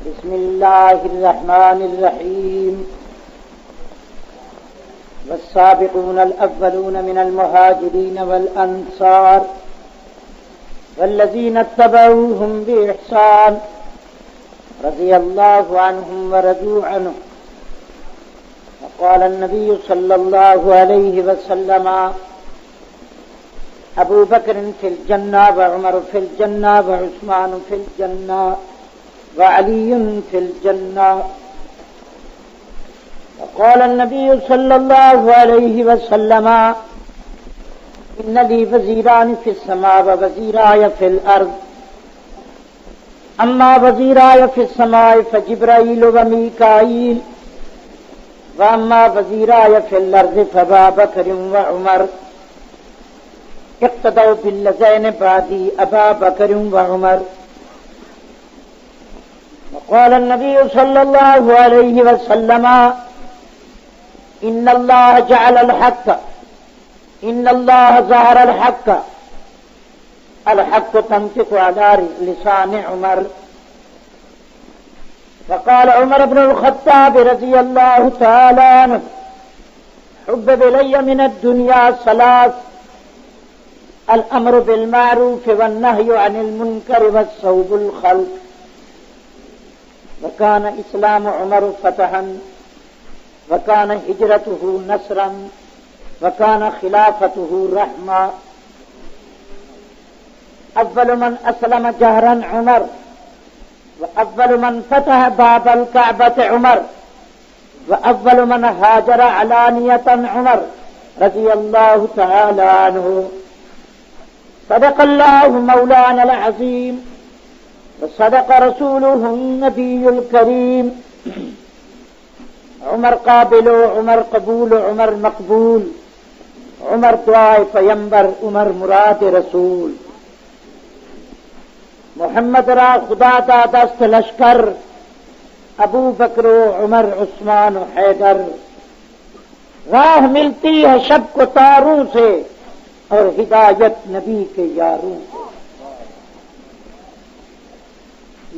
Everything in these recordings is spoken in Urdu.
بسم الله الرحمن الرحيم والسابقون الأولون من المهاجرين والأنصار والذين اتبعوهم بإحسان رضي الله عنهم ورضوا عنه وقال النبي صلى الله عليه وسلم أبو بكر في الجنة وعمر في الجنة وعثمان في الجنة وعلي في الجنة وقال النبي صلى الله عليه وسلم إن لي وزيران في السماء ووزيراي في الأرض أما وزيراي في السماء فجبرائيل وميكائيل وأما وزيراي في الأرض فأبا بكر وعمر اقتدوا بالذين بعدي أبا بكر وعمر وقال النبي صلى الله عليه وسلم إن الله جعل الحق إن الله ظهر الحق تنطق على لسان عمر وقال عمر بن الخطاب رضي الله تعالى عنه حبب إلي من الدنيا ثلاث الأمر بالمعروف والنهي عن المنكر والصوب الخلق وكان إسلام عمر فتحا وكان هجرته نصرا وكان خلافته رحمة أول من أسلم جهرا عمر وأول من فتح باب الكعبة عمر وأول من هاجر علانية عمر رضي الله تعالى عنه صدق الله مولانا العظيم وصدق رسوله النبي الكريم عمر قابل عمر قبول عمر مقبول عمر دعائے پیمبر عمر مراد رسول محمد را خدا دا دست لشکر ابو بکر و عمر عثمان و حیدر راہ ملتی ہے شب کو تاروں سے اور ہدایت نبی کے یاروں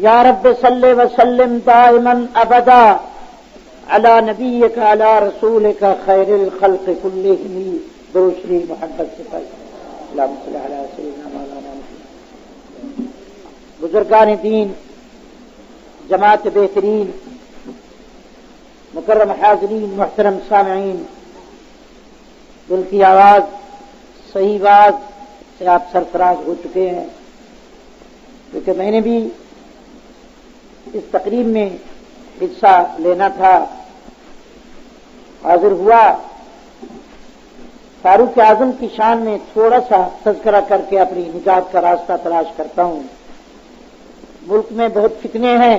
یا رب صلی وسلم دائما ابدا علی نبیک علی رسولک خیر الخلق کلہم درود شریف محبت سے پڑھ اللہم صلی علی سیدنا مولانا محمد. بزرگان دین، جماعت بہترین، مکرم حاضرین، محترم سامعین، دل کی آواز صحیح بات سے آپ سرفراز ہو چکے ہیں، کیونکہ میں نے بھی اس تقریب میں حصہ لینا تھا. حاضر ہوا. فاروق اعظم کی شان میں تھوڑا سا تذکرہ کر کے اپنی نجات کا راستہ تلاش کرتا ہوں. ملک میں بہت فتنے ہیں،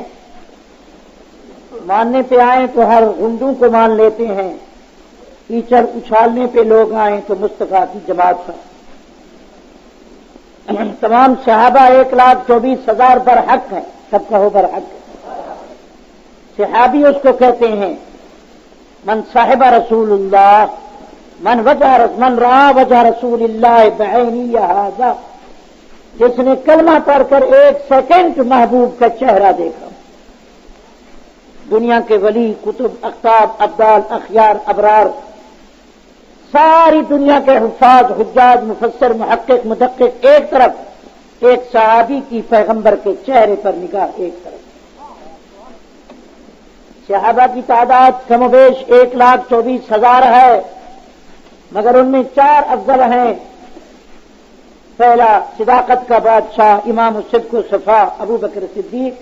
ماننے پہ آئیں تو ہر غنڈوں کو مان لیتے ہیں، کیچڑ اچھالنے پہ لوگ آئیں تو مصطفیٰ کی جماعت پر. تمام صحابہ 1,24,000 برحق ہیں. سب کہو برحق. صحابی اس کو کہتے ہیں من صاحب رسول اللہ من را وجہ رسول اللہ بعینی ھذا، جس نے کلمہ پڑھ کر 1 سیکنڈ محبوب کا چہرہ دیکھا. دنیا کے ولی، کتب، اقطاب، ابدال، اخیار، ابرار، ساری دنیا کے حفاظ، حجاج، مفسر، محقق، مدقق ایک طرف، ایک صحابی کی پیغمبر کے چہرے پر نگاہ ایک طرف. صحابہ کی تعداد کم و بیش 1,24,000 ہے، مگر ان میں 4 افضل ہیں. پہلا صداقت کا بادشاہ امام الصدق و صفا ابو بکر صدیق،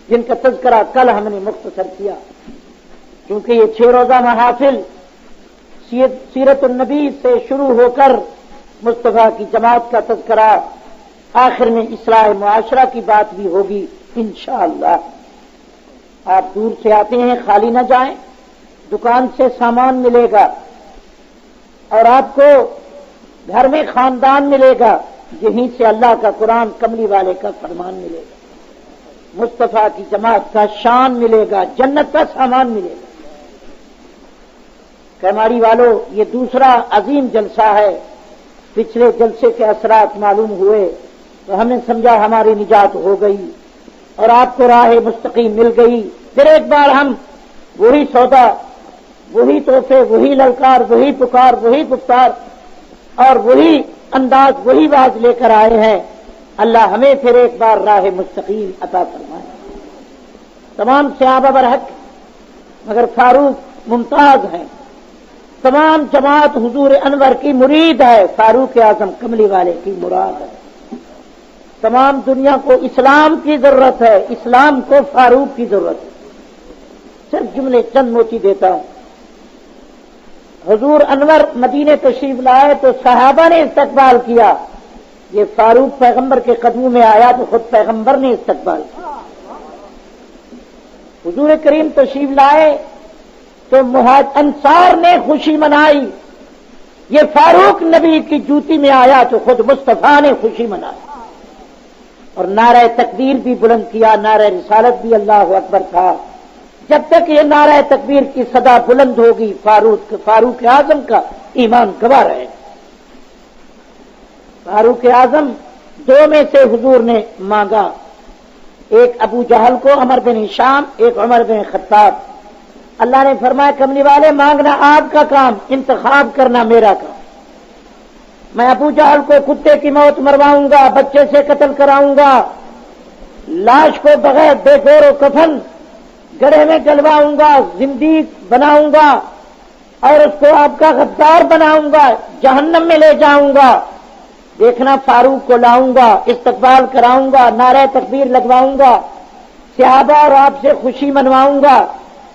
جن کا تذکرہ کل ہم نے مختصر کیا، کیونکہ یہ 6 روزہ محافل سیرت النبی سے شروع ہو کر مصطفیٰ کی جماعت کا تذکرہ، آخر میں اصلاح معاشرہ کی بات بھی ہوگی انشاءاللہ. آپ دور سے آتے ہیں، خالی نہ جائیں. دکان سے سامان ملے گا اور آپ کو گھر میں خاندان ملے گا، یہیں سے اللہ کا قرآن کملی والے کا فرمان ملے گا، مصطفیٰ کی جماعت کا شان ملے گا، جنت کا سامان ملے گا. کیماری والوں، یہ دوسرا عظیم جلسہ ہے. پچھلے جلسے کے اثرات معلوم ہوئے تو ہم نے سمجھا ہماری نجات ہو گئی. اور آپ کو راہ مستقیم مل گئی. پھر ایک بار ہم وہی سودا، وہی تحفے، وہی للکار، وہی پکار، وہی گفتار اور وہی انداز، وہی باز لے کر آئے ہیں. اللہ ہمیں پھر ایک بار راہ مستقیم عطا فرمائے. تمام صحابہ برحق مگر فاروق ممتاز ہیں. تمام جماعت حضور انور کی مرید ہے، فاروق اعظم کملی والے کی مراد ہے. تمام دنیا کو اسلام کی ضرورت ہے، اسلام کو فاروق کی ضرورت ہے. صرف جملے چند موتی دیتا ہوں. حضور انور مدینے تشریف لائے تو صحابہ نے استقبال کیا. یہ فاروق پیغمبر کے قدموں میں آیا تو خود پیغمبر نے استقبال کیا. حضور کریم تشریف لائے تو انصار نے خوشی منائی. یہ فاروق نبی کی جوتی میں آیا تو خود مصطفیٰ نے خوشی منائی. اور نعرہ تکبیر بھی بلند کیا، نعرہ رسالت بھی اللہ اکبر تھا. جب تک یہ نعرہ تکبیر کی صدا بلند ہوگی فاروق اعظم کا ایمان گواہ رہے گا. فاروق اعظم دو میں سے حضور نے مانگا، ایک ابو جہل کو عمر بن ہشام، ایک عمر بن خطاب. اللہ نے فرمایا کملی والے مانگنا آپ کا کام، انتخاب کرنا میرا کام. میں ابو جہل کو کتے کی موت مرواؤں گا، بچے سے قتل کراؤں گا، لاش کو بغیر بے گور و کفن گڑھے میں جلواؤں گا، زندگی بناؤں گا اور اس کو آپ کا غدار بناؤں گا، جہنم میں لے جاؤں گا. دیکھنا فاروق کو لاؤں گا، استقبال کراؤں گا، نعرہ تکبیر لگواؤں گا، صحابہ اور آپ سے خوشی منواؤں گا،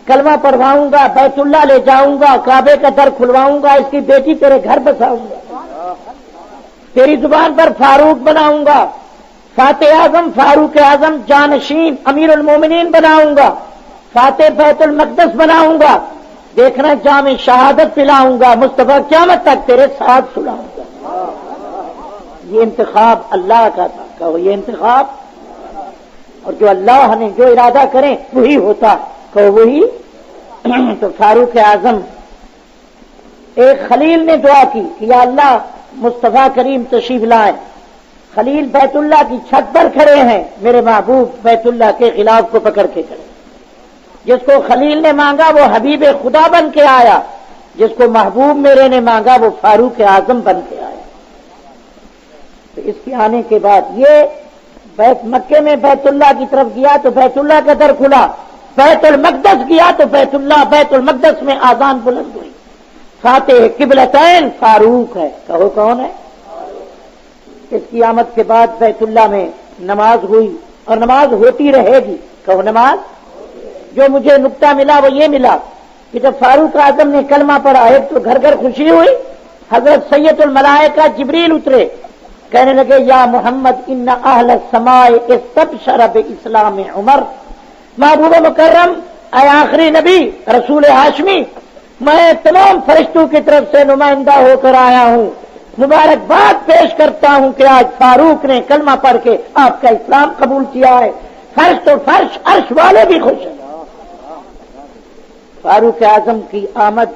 کلمہ پڑھواؤں گا، بیت اللہ لے جاؤں گا، کعبے کا در کھلواؤں گا، اس کی بیٹی تیرے گھر بساؤں گا، تیری زبان پر فاروق بناؤں گا، فاتح اعظم فاروق اعظم جانشین امیر المومنین بناؤں گا، فاتح بیت المقدس بناؤں گا. دیکھنا جام شہادت پلاؤں گا، مصطفیٰ قیامت تک تیرے ساتھ سلاؤں گا. یہ انتخاب اللہ کا تھا. کہو یہ انتخاب، اور جو اللہ نے جو ارادہ کریں وہی ہوتا. کہو وہی. تو فاروق اعظم ایک خلیل نے دعا کی کہ یا اللہ مصطفیٰ کریم تشریف لائے. خلیل بیت اللہ کی چھت پر کھڑے ہیں، میرے محبوب بیت اللہ کے خلاف کو پکڑ کے کھڑے. جس کو خلیل نے مانگا وہ حبیب خدا بن کے آیا، جس کو محبوب میرے نے مانگا وہ فاروق اعظم بن کے آیا. تو اس کے آنے کے بعد یہ مکے میں بیت اللہ کی طرف گیا تو بیت اللہ کا در کھلا، بیت المقدس گیا تو بیت المقدس میں آذان بلند ہوئی. فاتح قبلتین فاروق ہے. کہو کون ہے؟ اس کی آمد کے بعد بیت اللہ میں نماز ہوئی اور نماز ہوتی رہے گی. کہو نماز. جو مجھے نقطہ ملا وہ یہ ملا کہ جب فاروق اعظم نے کلمہ پڑھا ایک تو گھر گھر خوشی ہوئی. حضرت سید الملائکہ جبریل اترے، کہنے لگے یا محمد ان اہل السماء استبشر باسلام عمر. محبوب مکرم اے آخری نبی رسول ہاشمی، میں تمام فرشتوں کی طرف سے نمائندہ ہو کر آیا ہوں، مبارکباد پیش کرتا ہوں کہ آج فاروق نے کلمہ پڑھ کے آپ کا اسلام قبول کیا ہے. فرش تو فرش، عرش والے بھی خوش ہیں. فاروق اعظم کی آمد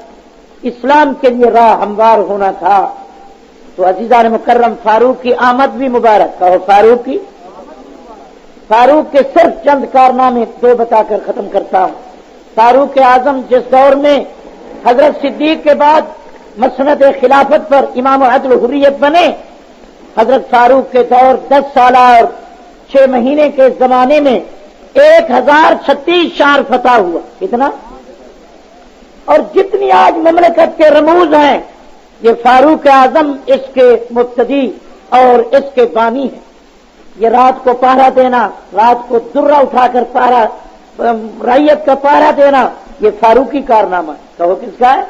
اسلام کے لیے راہ ہموار ہونا تھا. تو عزیزان مکرم فاروق کی آمد بھی مبارک. کہو فاروق کی. فاروق کے صرف چند کارنامے دو بتا کر ختم کرتا ہوں. فاروق اعظم جس دور میں حضرت صدیق کے بعد مسند خلافت پر امام عدل حریت بنے، حضرت فاروق کے دور 10 سالہ اور 6 مہینے کے زمانے میں 1036 شہر فتح ہوا. کتنا؟ اور جتنی آج مملکت کے رموز ہیں یہ فاروق اعظم اس کے مبتدی اور اس کے بانی ہیں. یہ رات کو پہرا دینا، رات کو درہ اٹھا کر پہرا، رعیت کا پہرا دینا، یہ فاروقی کارنامہ ہے. کہو کس کا ہے؟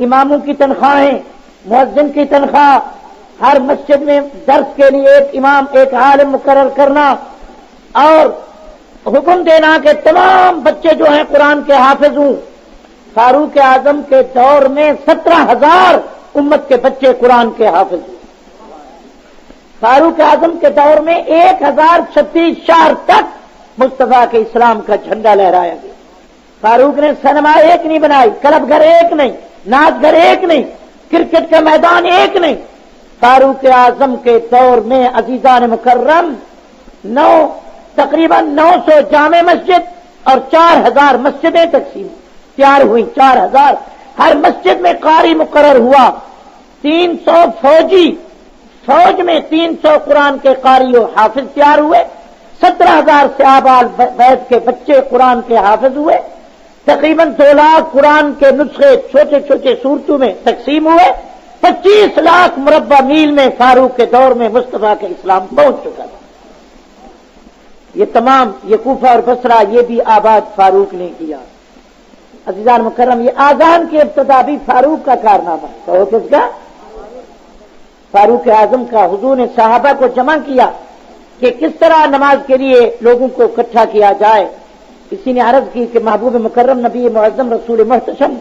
اماموں کی تنخواہیں، مؤذن کی تنخواہ، ہر مسجد میں درس کے لیے ایک امام ایک عالم مقرر کرنا اور حکم دینا کہ تمام بچے جو ہیں قرآن کے حافظ ہوں. فاروق اعظم کے دور میں 17,000 امت کے بچے قرآن کے حافظ ہوئے. فاروق اعظم کے دور میں 1036 شہر تک مصطفیٰ کے اسلام کا جھنڈا لہرایا گیا. فاروق نے سینما ایک نہیں بنائی، کلب گھر ایک نہیں، ناچ گھر ایک نہیں، کرکٹ کا میدان ایک نہیں. فاروق اعظم کے دور میں عزیزان مکرم 9 تقریباً 900 جامع مسجد اور 4000 مسجدیں تقسیم تیار ہوئی. 4000 ہر مسجد میں قاری مقرر ہوا. 300 فوج میں 300 قرآن کے قاری و حافظ تیار ہوئے. 17,000 سے آباد بیت کے بچے قرآن کے حافظ ہوئے. تقریباً 2 لاکھ قرآن کے نسخے چھوٹے چھوٹے صورتوں میں تقسیم ہوئے. 25 لاکھ مربع میل میں فاروق کے دور میں مصطفیٰ کے اسلام پہنچ چکا تھا. یہ تمام یہ کوفہ اور بصرہ یہ بھی آباد فاروق نے کیا. عزیزان مکرم، یہ آذان کی ابتدا بھی فاروق کا کارنامہ ہے. کہو کس کا؟ فاروق اعظم کا. حضور نے صحابہ کو جمع کیا کہ کس طرح نماز کے لیے لوگوں کو اکٹھا کیا جائے. کسی نے عرض کی کہ محبوب مکرم نبی معظم رسول محتشم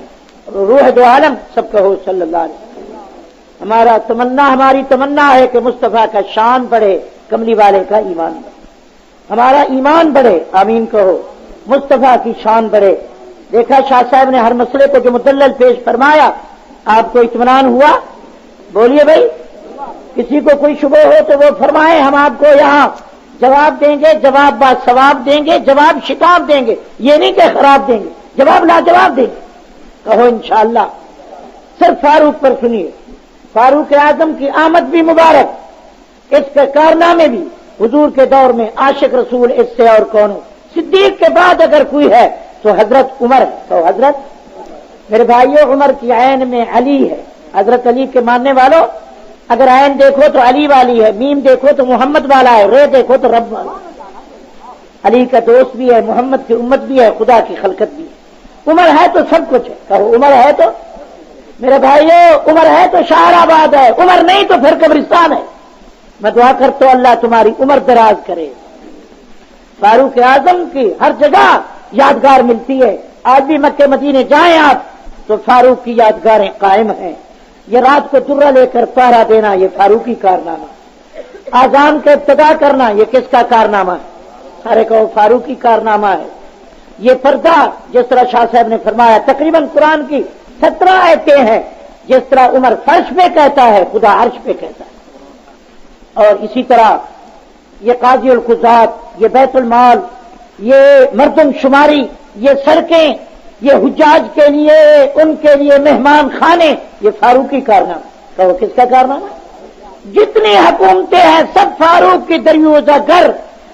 روح دو عالم سب کہو صلی اللہ علیہ وسلم. ہماری تمنا ہے کہ مصطفیٰ کا شان بڑھے، کملی والے کا ایمان بڑھے. ہمارا ایمان بڑھے، آمین کہو. مصطفیٰ کی شان بڑھے. دیکھا شاہ صاحب نے ہر مسئلے کو جو مدلل پیش فرمایا، آپ کو اطمینان ہوا؟ بولیے بھائی. کسی کو کوئی شبہ ہو تو وہ فرمائے، ہم آپ کو یہاں جواب دیں گے، جواب با ثواب دیں گے، جواب شتاب دیں گے. یہ نہیں کہ خراب دیں گے، جواب لاجواب دیں گے. کہو انشاءاللہ. صرف فاروق پر سنیے. فاروق اعظم کی آمد بھی مبارک، اس کے کارنامے بھی. حضور کے دور میں عاشق رسول اس سے اور کون ہو؟ صدیق کے بعد اگر کوئی ہے تو حضرت عمر ہے. تو حضرت میرے بھائیو، عمر کی عین میں علی ہے. حضرت علی کے ماننے والوں، اگر عین دیکھو تو علی والی ہے، میم دیکھو تو محمد والا ہے، رے دیکھو تو رب والا. علی کا دوست بھی ہے، محمد کی امت بھی ہے، خدا کی خلقت بھی ہے. عمر ہے تو سب کچھ ہے. کہو عمر ہے تو میرے بھائیو، عمر ہے تو شہر آباد ہے، عمر نہیں تو پھر قبرستان ہے. میں دعا کرتا ہوں اللہ تمہاری عمر دراز کرے. فاروق اعظم کی ہر جگہ یادگار ملتی ہے. آج بھی مکہ مدینے جائیں آپ تو فاروق کی یادگاریں قائم ہیں. یہ رات کو درہ لے کر پہرا دینا، یہ فاروقی کارنامہ. آذان کا ابتدا کرنا، یہ کس کا کارنامہ ہے؟ سارے کہو فاروقی کارنامہ ہے. یہ پردہ جس طرح شاہ صاحب نے فرمایا، تقریباً قرآن کی 17 آیتیں ہیں. جس طرح عمر فرش پہ کہتا ہے، خدا عرش پہ کہتا ہے. اور اسی طرح یہ قاضی القضات، یہ بیت المال، یہ مردم شماری، یہ سڑکیں، یہ حجاج کے لیے، ان کے لیے مہمان خانے، یہ فاروقی کارنامہ. کہو کس کا کارنامہ؟ جتنی حکومتیں ہیں سب فاروق کی دریوزہ گر،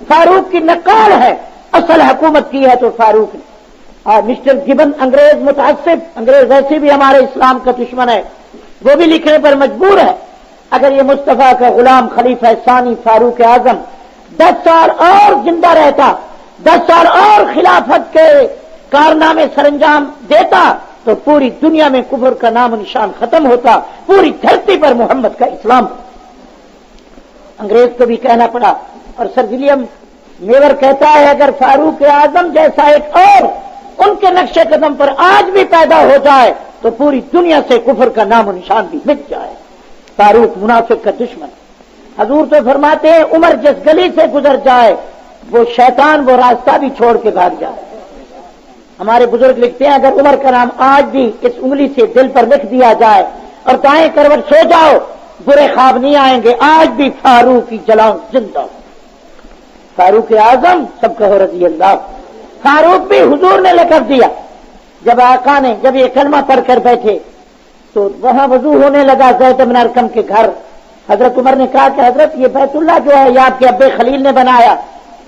فاروق کی نقال ہے. اصل حکومت کی ہے تو فاروق نے. اور مسٹر گبن انگریز متعصب، انگریز ویسے بھی ہمارے اسلام کا دشمن ہے، وہ بھی لکھنے پر مجبور ہے. اگر یہ مصطفیٰ کا غلام خلیفہ ثانی فاروق اعظم 10 سال اور زندہ رہتا، 10 سال اور خلافت کے کارنامے سر انجام دیتا تو پوری دنیا میں کفر کا نام و نشان ختم ہوتا، پوری دھرتی پر محمد کا اسلام. انگریز کو بھی کہنا پڑا. اور سر ولیم میور کہتا ہے اگر فاروق اعظم جیسا ایک اور ان کے نقش قدم پر آج بھی پیدا ہو جائے تو پوری دنیا سے کفر کا نام و نشان بھی مٹ جائے. فاروق منافق کا دشمن. حضور تو فرماتے ہیں عمر جس گلی سے گزر جائے وہ شیطان وہ راستہ بھی چھوڑ کے بھاگ جائے. ہمارے بزرگ لکھتے ہیں اگر عمر کا نام آج بھی اس انگلی سے دل پر لکھ دیا جائے اور دائیں کروٹ سو جاؤ، برے خواب نہیں آئیں گے. آج بھی فاروق کی جلاؤں زندہ. فاروق اعظم سب کہو رضی اللہ. فاروق بھی حضور نے لقب دیا. جب آقا نے جب یہ کلمہ پڑھ کر بیٹھے تو وہاں وضو ہونے لگا زید بن ارقم کے گھر. حضرت عمر نے کہا کہ حضرت یہ بیت اللہ جو ہے یہ آپ کے ابے خلیل نے بنایا.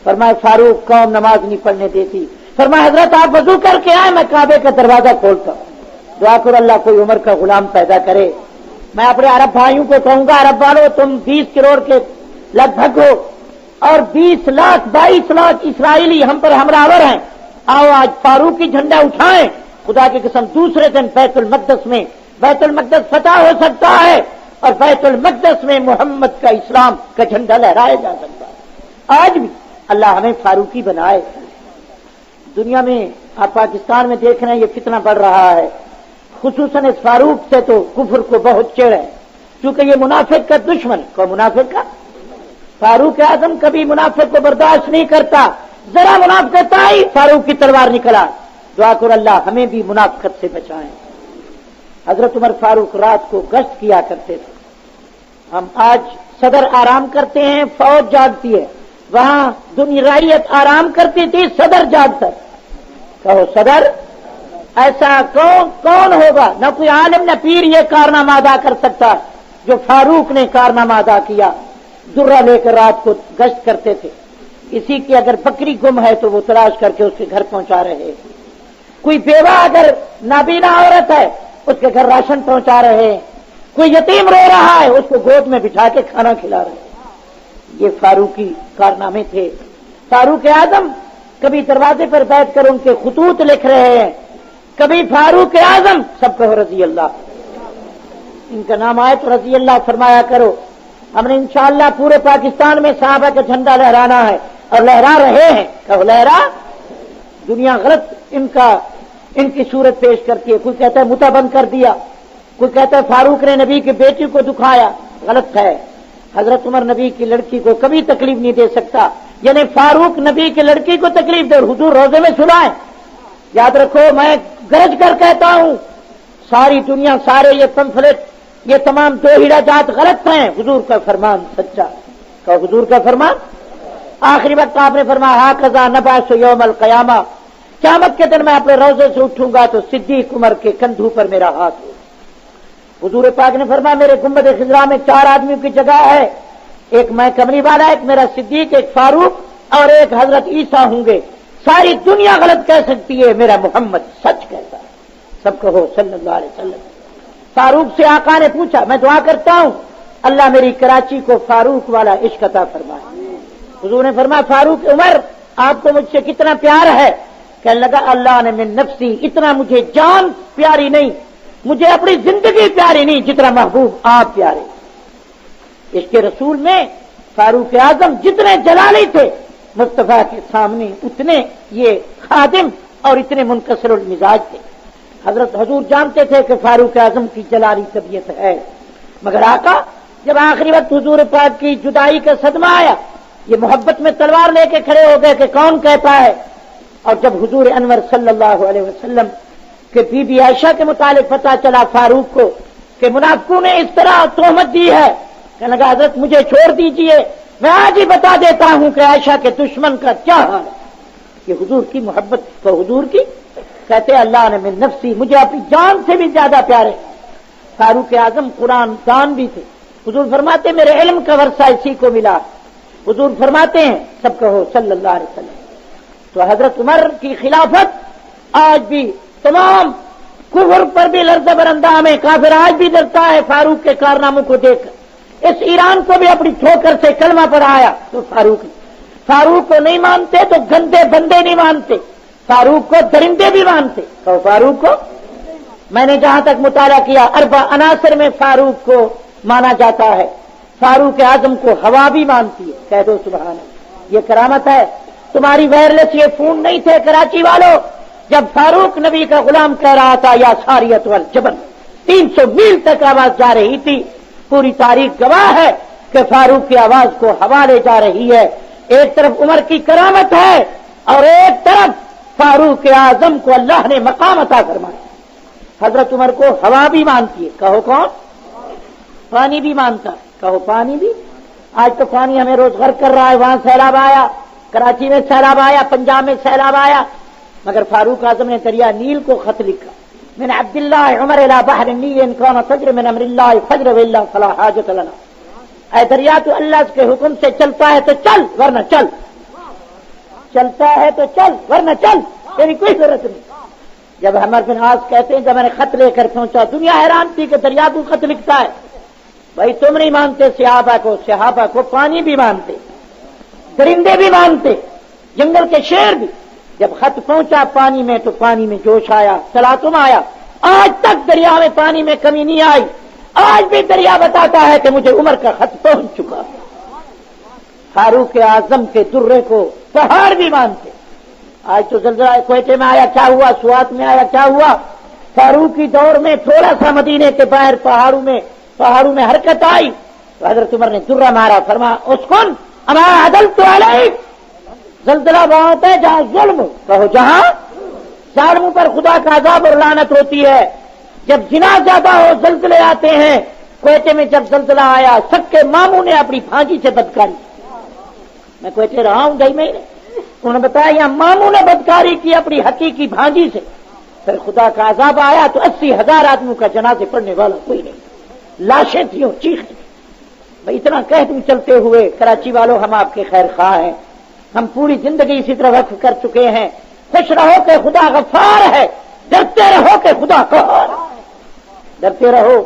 فرمایا فاروق قوم نماز نہیں پڑھنے دیتی. فرمایا حضرت آپ وضو کر کے آئے، میں کعبے کا دروازہ کھولتا ہوں. دعا کرو اللہ کوئی عمر کا غلام پیدا کرے. میں اپنے عرب بھائیوں کو کہوں گا عرب والوں تم 20 کروڑ کے لگ بھگ ہو اور 20 لاکھ 22 لاکھ اسرائیلی ہم پر ہمراور ہیں. آؤ آج فاروق کی جھنڈا اٹھائیں. خدا کی قسم دوسرے دن بیت المقدس فتح ہو سکتا ہے اور بیت المقدس میں محمد کا اسلام کا جھنڈا لہرایا جا سکتا ہے. آج بھی اللہ ہمیں فاروقی بنائے. دنیا میں آپ پاکستان میں دیکھ رہے ہیں یہ فتنہ بڑھ رہا ہے. خصوصاً اس فاروق سے تو کفر کو بہت چڑھ ہے کیونکہ یہ منافق کا دشمن. کو منافق کا فاروق اعظم کبھی منافق کو برداشت نہیں کرتا. ذرا منافقت آئی فاروق کی تلوار نکلا. دعا کر اللہ ہمیں بھی منافقت سے بچائیں. حضرت عمر فاروق رات کو گشت کیا کرتے تھے. ہم آج صدر آرام کرتے ہیں، فوج جاگتی ہے. وہاں دنیا رعیت آرام کرتی تھی، صدر جاگ کر. کہو صدر. ایسا کون ہوگا؟ نہ کوئی عالم نہ پیر یہ کارنامہ ادا کر سکتا جو فاروق نے کارنامہ ادا کیا. درہ لے کر رات کو گشت کرتے تھے. اسی کی اگر بکری گم ہے تو وہ تلاش کر کے اس کے گھر پہنچا رہے. کوئی بیوہ اگر نابینا عورت ہے اس کے گھر راشن پہنچا رہے. کوئی یتیم رو رہا ہے اس کو گود میں بٹھا کے کھانا کھلا رہے. یہ فاروقی کارنامے تھے. فاروق اعظم کبھی دروازے پر بیٹھ کر ان کے خطوط لکھ رہے ہیں، کبھی فاروق اعظم. سب کہو رضی اللہ. ان کا نام آئے تو رضی اللہ فرمایا کرو. ہم نے انشاءاللہ پورے پاکستان میں صحابہ کا جھنڈا لہرانا ہے اور لہرا رہے ہیں. کہو لہرا. دنیا غلط ان کی صورت پیش کرتی ہے. کوئی کہتا ہے متا بند کر دیا، کوئی کہتا ہے فاروق نے نبی کی بیٹی کو دکھایا. غلط ہے. حضرت عمر نبی کی لڑکی کو کبھی تکلیف نہیں دے سکتا، یعنی فاروق نبی کی لڑکی کو تکلیف دے. حضور روزے میں سنائے. یاد رکھو میں گرج کر کہتا ہوں ساری دنیا سارے یہ پمفلٹ یہ تمام دو ہیرا جات غلط ہیں. حضور کا فرمان سچا. کہ حضور کا فرمان آخری وقت آپ نے فرمایا ہا قضا نبعث یوم القیامہ، قیامت کے دن میں اپنے روزے سے اٹھوں گا تو صدیق عمر کے کندھوں پر میرا ہاتھ ہو. حضور پاک نے فرمایا میرے گنبد خضرا میں 4 آدمیوں کی جگہ ہے، ایک میں کمری والا، ایک میرا صدیق، ایک فاروق اور ایک حضرت عیسیٰ ہوں گے. ساری دنیا غلط کہہ سکتی ہے، میرا محمد سچ کہتا ہے. سب کہو صلی اللہ علیہ وسلم. فاروق سے آقا نے پوچھا میں دعا کرتا ہوں اللہ میری کراچی کو فاروق والا عشق عطا فرمائے. حضور نے فرمایا فاروق عمر آپ کو مجھ سے کتنا پیار ہے؟ کہنے لگا اللہ نے من نفسی، اتنا مجھے جان پیاری نہیں، مجھے اپنی زندگی پیاری نہیں جتنا محبوب آپ پیارے. اس کے رسول میں فاروق اعظم جتنے جلالی تھے مصطفیٰ کے سامنے اتنے یہ خادم اور اتنے منکسر المزاج تھے. حضرت حضور جانتے تھے کہ فاروق اعظم کی جلالی طبیعت ہے، مگر آقا جب آخری وقت حضور پاک کی جدائی کا صدمہ آیا یہ محبت میں تلوار لے کے کھڑے ہو گئے کہ کون کہتا ہے. اور جب حضور انور صلی اللہ علیہ وسلم کہ بی بی عائشہ کے متعلق پتہ چلا فاروق کو کہ منافقوں نے اس طرح تہمت دی ہے، کہنے لگا حضرت مجھے چھوڑ دیجئے، میں آج ہی بتا دیتا ہوں کہ عائشہ کے دشمن کا کیا حال ہے. یہ حضور کی محبت تو حضور کی کہتے اللہ نے من نفسی، مجھے اپنی جان سے بھی زیادہ پیارے. فاروق اعظم قرآن دان بھی تھے. حضور فرماتے میرے علم کا ورثہ اسی کو ملا. حضور فرماتے ہیں سب کہو صلی اللہ علیہ وسلم. تو حضرت عمر کی خلافت آج بھی تمام کفر پر بھی لرزہ برندام ہے. کافر آج بھی ڈرتا ہے فاروق کے کارناموں کو دیکھ کر. اس ایران کو بھی اپنی ٹھوکر سے کلمہ پڑھایا تو فاروق کو نہیں مانتے تو گندے بندے نہیں مانتے، فاروق کو درندے بھی مانتے. تو فاروق کو میں نے جہاں تک مطالعہ کیا 4 عناصر میں فاروق کو مانا جاتا ہے. فاروق اعظم کو ہوا بھی مانتی ہے. کہہ دو سبحان اللہ. یہ کرامت ہے. تمہاری وائرلیس یہ فون نہیں تھے کراچی والوں جب فاروق نبی کا غلام کہہ رہا تھا یا ساریت والجبل، 300 میل تک آواز جا رہی تھی. پوری تاریخ گواہ ہے کہ فاروق کی آواز کو ہوا لے جا رہی ہے. ایک طرف عمر کی کرامت ہے اور ایک طرف فاروق اعظم کو اللہ نے مقام عطا فرمایا. حضرت عمر کو ہوا بھی مانتی ہے. کہو کون؟ پانی بھی مانتا ہے. کہو پانی بھی. آج تو پانی ہمیں روز غرق کر رہا ہے. وہاں سیلاب آیا، کراچی میں سیلاب آیا، پنجاب میں سیلاب آیا، مگر فاروق اعظم نے دریا نیل کو خط لکھا من عبداللہ عمر الى بحر النیل ان کان فجر من امر اللہ فجر واللہ فلا حاجت لنا. اے دریا تو اللہ کے حکم سے چلتا ہے تو چل ورنہ چل، چلتا ہے تو چل ورنہ چل، تیری کوئی ضرورت نہیں. جب عمر بن عاص کہتے ہیں جب میں نے خط لے کر پہنچا دنیا حیران تھی کہ دریا تو خط لکھتا ہے. بھائی تم نہیں مانتے صحابہ کو پانی بھی مانتے، درندے بھی مانتے، جنگل کے شیر بھی. جب خط پہنچا پانی میں تو پانی میں جوش آیا، تلاطم آیا. آج تک دریا میں پانی میں کمی نہیں آئی. آج بھی دریا بتاتا ہے کہ مجھے عمر کا خط پہنچ چکا. فاروق اعظم کے درے کو پہاڑ بھی مانتے. آج تو زلزلہ کوئٹے میں آیا کیا ہوا، سوات میں آیا کیا ہوا. فاروق کی دور میں تھوڑا سا مدینے کے باہر پہاڑوں میں حرکت آئی تو حضرت عمر نے درہ مارا. فرمایا اسکن اما عدلت علیک. زلزلہ وہاں ہوتا ہے جہاں ظلم ہو. کہو جہاں ظالموں پر خدا کا عذاب اور لعنت ہوتی ہے. جب زنا زیادہ ہو زلزلے آتے ہیں. کوئٹے میں جب زلزلہ آیا سب کے ماموں نے اپنی بھانجی سے بدکاری. میں کوئٹے رہا ہوں 2 مہینے. انہوں نے بتایا یہاں ماموں نے بدکاری کی اپنی حقیقی بھانجی سے, پھر خدا کا عذاب آیا تو 80,000 آدمیوں کا جنازے پڑھنے والا کوئی نہیں, لاشیں تھیں اور چیخیں. بھائی اتنا کہہ دوں چلتے ہوئے, کراچی والوں ہم آپ کے خیر خواہ ہیں, ہم پوری زندگی اسی طرح وقف کر چکے ہیں. خوش رہو کہ خدا غفار ہے, ڈرتے رہو کہ خدا قہار ہے. ڈرتے رہو,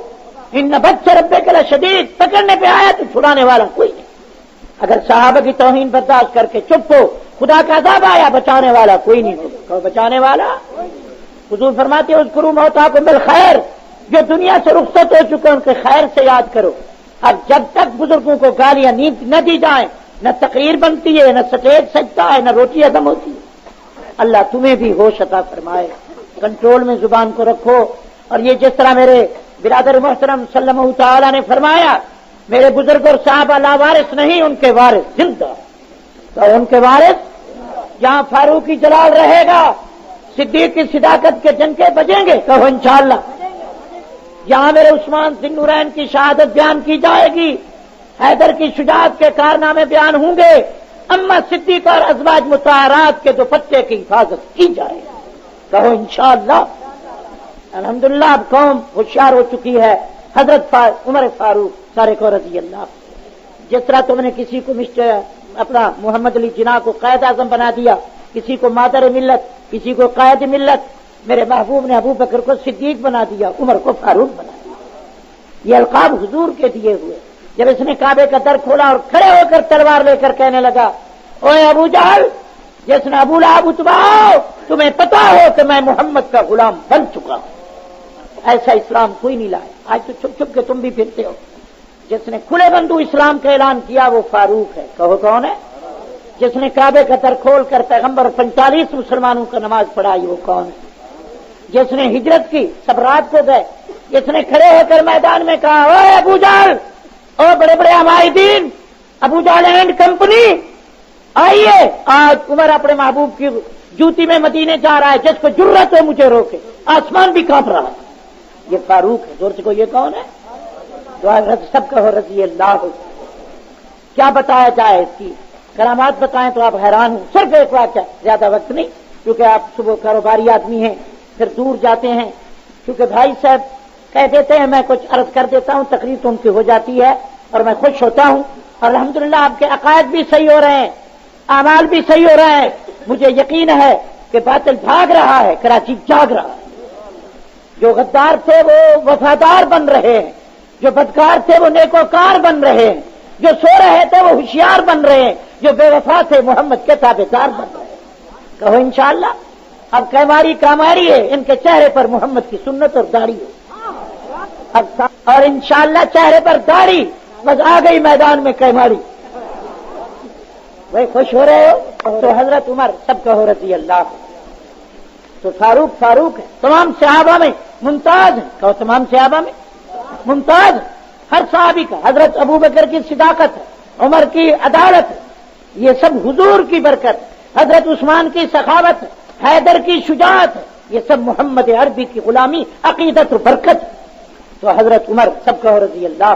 ان بچ ربک لشدید, پکڑنے پہ آیا تو چھڑانے والا کوئی نہیں. اگر صحابہ کی توہین برداشت کر کے چپ ہو, خدا کا عذاب آیا بچانے والا کوئی نہیں ہوگا. کہو بچانے والا. حضور فرماتے ہیں اذکروا موتاکم بالخیر, جو دنیا سے رخصت ہو چکے ان کے خیر سے یاد کرو. اب جب تک بزرگوں کو گالیاں نہ دی جائیں, نہ تقریر بنتی ہے, نہ سٹیج سجتا ہے, نہ روٹی ہضم ہوتی ہے. اللہ تمہیں بھی ہوش عطا فرمائے, کنٹرول میں زبان کو رکھو. اور یہ جس طرح میرے برادر محترم صلی اللہ تعالی نے فرمایا, میرے بزرگ اور صحابہ لا وارث نہیں, ان کے وارث زندہ. تو ان کے وارث جہاں فاروقی جلال رہے گا, صدیق کی صداقت کے جنکے بجیں گے, کہو انشاءاللہ. یہاں میرے عثمان ذی النورین کی شہادت بیان کی جائے گی, حیدر کی شجاعت کے کارنامے بیان ہوں گے, اما صدیق اور ازواج مطہرات کے دوپٹے کی حفاظت کی جائے گی, کہو انشاءاللہ. الحمدللہ اب قوم ہوشیار ہو چکی ہے. حضرت عمر فاروق سارے کو رضی اللہ, جس طرح تم نے کسی کو اپنا محمد علی جناح کو قائد اعظم بنا دیا, کسی کو مادر ملت, کسی کو قائد ملت, میرے محبوب نے ابو بکر کو صدیق بنا دیا, عمر کو فاروق بنا دیا. یہ القاب حضور کے دیے ہوئے. جب اس نے کعبے کا در کھولا اور کھڑے ہو کر تلوار لے کر کہنے لگا, اوے ابو جہل, جس نے ابو لہب اتباؤ, تمہیں پتا ہو کہ میں محمد کا غلام بن چکا ہوں. ایسا اسلام کوئی نہیں لائے. آج تو چھپ چھپ کے تم بھی پھرتے ہو. جس نے کھلے بندو اسلام کا اعلان کیا وہ فاروق ہے, کہو کون ہے. جس نے کعبے کا در کھول کر پیغمبر 45 مسلمانوں کا نماز پڑھائی وہ کون ہے. جس نے ہجرت کی, سب رات کو گئے, جس نے کھڑے ہو کر میدان میں کہا, اوے ابو جہل, اور بڑے بڑے عمائدین, ابو جہل اینڈ کمپنی, آئیے آج عمر اپنے محبوب کی جوتی میں مدینے جا رہا ہے, جس کو جرت ہو مجھے روکے. آسمان بھی کانپ رہا ہے. یہ فاروق ہے. زور سے کو یہ کون ہے. دعا سب کہو رضی اللہ. کیا بتایا جائے, اس کی کرامات بتائیں تو آپ حیران ہوں. صرف ایک واقعہ, زیادہ وقت نہیں, کیونکہ آپ صبح کاروباری آدمی ہیں, پھر دور جاتے ہیں. کیونکہ بھائی صاحب کہہ دیتے ہیں میں کچھ عرض کر دیتا ہوں, تقریر تو ان کی ہو جاتی ہے اور میں خوش ہوتا ہوں. اور الحمدللہ آپ کے عقائد بھی صحیح ہو رہے ہیں, اعمال بھی صحیح ہو رہے ہیں. مجھے یقین ہے کہ باطل بھاگ رہا ہے, کراچی جاگ رہا ہے. جو غدار تھے وہ وفادار بن رہے ہیں, جو بدکار تھے وہ نیکوکار بن رہے ہیں, جو سو رہے تھے وہ ہوشیار بن رہے ہیں, جو بے وفا تھے محمد کے تابعدار بن رہے ہیں. کہو انشاءاللہ. اب کیماری کاماری ہے, ان کے چہرے پر محمد کی سنت اور داڑھی ہے. اور انشاءاللہ چہرے پر داڑھی, بس آ گئی میدان میں کیماری. بھائی خوش ہو رہے ہو تو حضرت عمر سب کہو رضی اللہ. تو فاروق فاروق ہے, تمام صحابہ میں ممتاز ہے. کہو تمام صحابہ میں ممتاز ہے. ہر صحابی کا, حضرت ابو بکر کی صداقت ہے, عمر کی عدالت ہے, یہ سب حضور کی برکت. حضرت عثمان کی سخاوت ہے, حیدر کی شجاعت ہے, یہ سب محمد عربی کی غلامی, عقیدت و برکت ہے. تو حضرت عمر سب کہو رضی اللہ.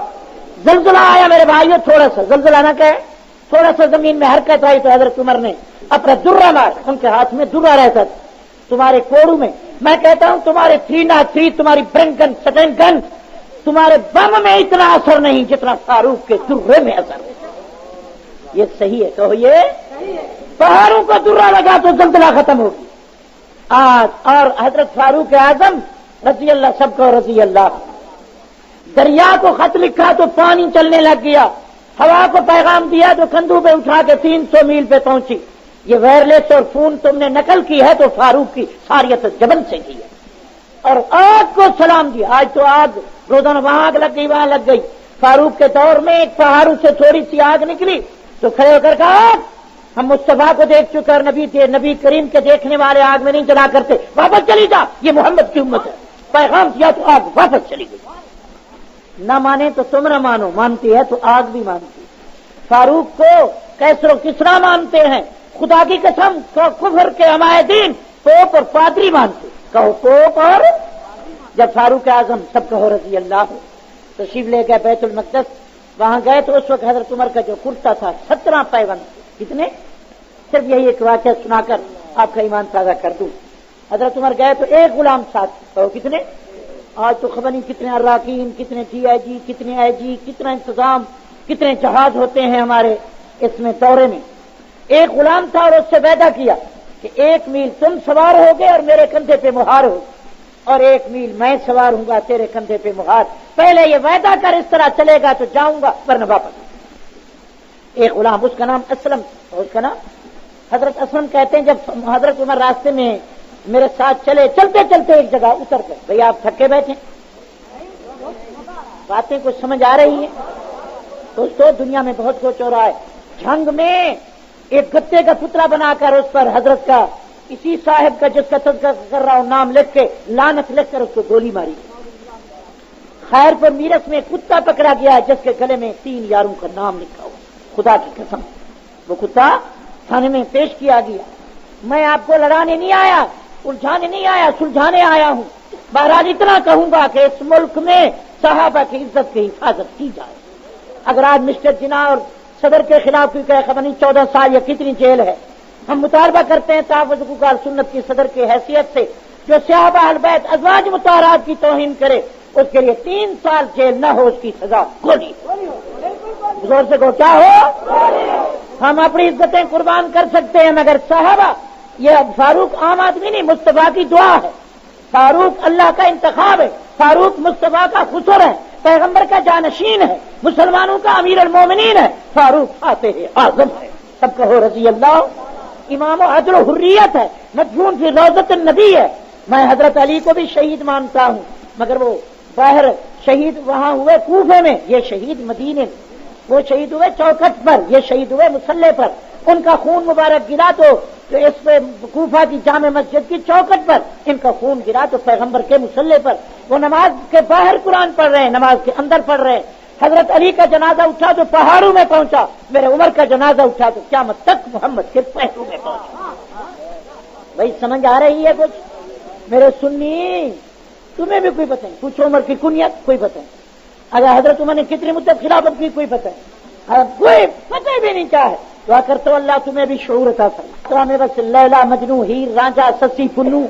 زلزلہ آیا میرے بھائیو, تھوڑا سا زلزلہ نہ کہے, تھوڑا سا زمین میں حرکت آئی تو حضرت عمر نے اپنا درہ مار, ان کے ہاتھ میں درہ رہتا تھا, تمہارے کوڑوں میں. میں کہتا ہوں تمہارے 303, تمہاری برنک گن, سٹن گن, تمہارے بم میں اتنا اثر نہیں جتنا فاروق کے درے میں اثر ہے. یہ صحیح ہے, کہو یہ پہاڑوں کو درہ لگا تو زلزلہ ختم ہوگی آج. اور حضرت فاروق اعظم رضی اللہ, سب کو رضی اللہ. دریا کو خط لکھا تو پانی چلنے لگ گیا, ہوا کو پیغام دیا تو کندھوں پہ اٹھا کے 300 میل پہ پہنچی. یہ وائرلیس اور فون تم نے نقل کی ہے تو فاروق کی ساریت جبل سے کی ہے. اور آگ کو سلام دیا. آج تو آگ روزانہ وہاں آگ لگ گئی, وہاں لگ گئی. فاروق کے دور میں ایک پہاڑوں سے تھوڑی سی آگ نکلی تو کھڑے ہو کر کہا ہم مصطفیٰ کو دیکھ چکے اور نبی کریم کے دیکھنے والے آگ میں نہیں جلا کرتے, واپس چلی جا, یہ محمد کی امت ہے. پیغام دیا تو آگ واپس چلی گئی. نہ مانے تو تم نہ مانو, مانتی ہے تو آگ بھی مانتی. فاروق کو کیسر و کسرا مانتے ہیں, خدا کی قسم کفر کے عمائدین پوپ اور پادری مانتے. کہو پوپ. اور جب فاروق اعظم سب کہو رضی اللہ تشریف لے گئے بیت المقدس, وہاں گئے تو اس وقت حضرت عمر کا جو کرتا تھا 17 پیوند, کتنے؟ صرف یہی ایک واقعہ سنا کر آپ کا ایمان تازہ کر دوں. حضرت عمر گئے تو ایک غلام ساتھ. تو کتنے؟ آج تو خبر نہیں کتنے اراکین، کتنے ٹی آئی جی، کتنے آئی جی، کتنا انتظام، کتنے جہاز ہوتے ہیں ہمارے اس میں دورے میں. ایک غلام تھا اور اس سے وعدہ کیا کہ 1 میل تم سوار ہوگے اور میرے کندھے پہ مہار ہو، اور 1 میل میں سوار ہوں گا تیرے کندھے پہ مہار. پہلے یہ وعدہ کر اس طرح چلے گا تو جاؤں گا ورنہ واپس. ایک غلام، اس کا نام اسلم، اس کا نام حضرت اسلم کہتے ہیں جب حضرت عمر راستے میں میرے ساتھ چلے، چلتے چلتے ایک جگہ اتر گئے. بھئی آپ تھکے بیٹھے، باتیں کچھ سمجھ آ رہی ہیں؟ دوستو دنیا میں بہت کچھ ہو رہا ہے. جنگ میں ایک گتے کا پتلا بنا کر اس پر حضرت کا اسی صاحب کا جس کا تذکرہ کر رہا ہوں نام لکھ کے لعنت لکھ کر اس کو گولی ماری. خیر پر میرس میں کتا پکڑا گیا ہے جس کے گلے میں 3 یاروں کا نام لکھا ہوا. خدا کی قسم وہ کتا تھانے میں پیش کیا گیا. میں آپ کو لڑانے نہیں آیا، الجھانے نہیں آیا، سلجھانے آیا ہوں. بہرحال اتنا کہوں گا کہ اس ملک میں صحابہ کی عزت کی حفاظت کی جائے. اگر آج مسٹر جناح اور صدر کے خلاف کوئی کہے خبر نہیں 14 سال یا کتنی جیل ہے، ہم مطالبہ کرتے ہیں تحفظ حقوق اہل سنت کی صدر کی حیثیت سے جو صحابہ اہل بیت ازواج مطہرات کی توہین کرے اس کے لیے 3 سال جیل نہ ہو، اس کی سزا گولی. زور سے کو کیا ہو؟ ہم اپنی عزتیں قربان کر سکتے ہیں مگر صحابہ، یہ فاروق عام آدمی نہیں، مصطفیٰ کی دعا ہے. فاروق اللہ کا انتخاب ہے، فاروق مصطفیٰ کا خسر ہے، پیغمبر کا جانشین ہے، مسلمانوں کا امیر المومنین ہے. فاروق فاتح اعظم ہے. سب کہو رضی اللہ. امام و عدل و حریت ہے، مدفون فی روضۃ النبی ہے. میں حضرت علی کو بھی شہید مانتا ہوں مگر وہ باہر شہید وہاں ہوئے کوفے میں، یہ شہید مدینے میں. وہ شہید ہوئے چوکھٹ پر، یہ شہید ہوئے مسلح پر. ان کا خون مبارک گرا تو اس پہ کوفہ کی جامع مسجد کی چوکھٹ پر، ان کا خون گرا تو پیغمبر کے مسلح پر. وہ نماز کے باہر قرآن پڑھ رہے ہیں، نماز کے اندر پڑھ رہے ہیں. حضرت علی کا جنازہ اٹھا تو پہاڑوں میں پہنچا، میرے عمر کا جنازہ اٹھا تو قیامت تک محمد کے پہلو میں پہنچا. بھائی سمجھ آ رہی ہے کچھ؟ میرے سنی تمہیں بھی کوئی بتائیں، کچھ عمر کی کنیت کوئی بتائیں، اگر حضرت عمر نے کتنی مدت خلافت کی کوئی بتائیں، کوئی پتہ بھی نہیں چاہے. دعا کرتا ہوں اللہ تمہیں بھی شعور عطا فرمائے. میں بس لیلا مجنو ہیر رانجھا سسی پنو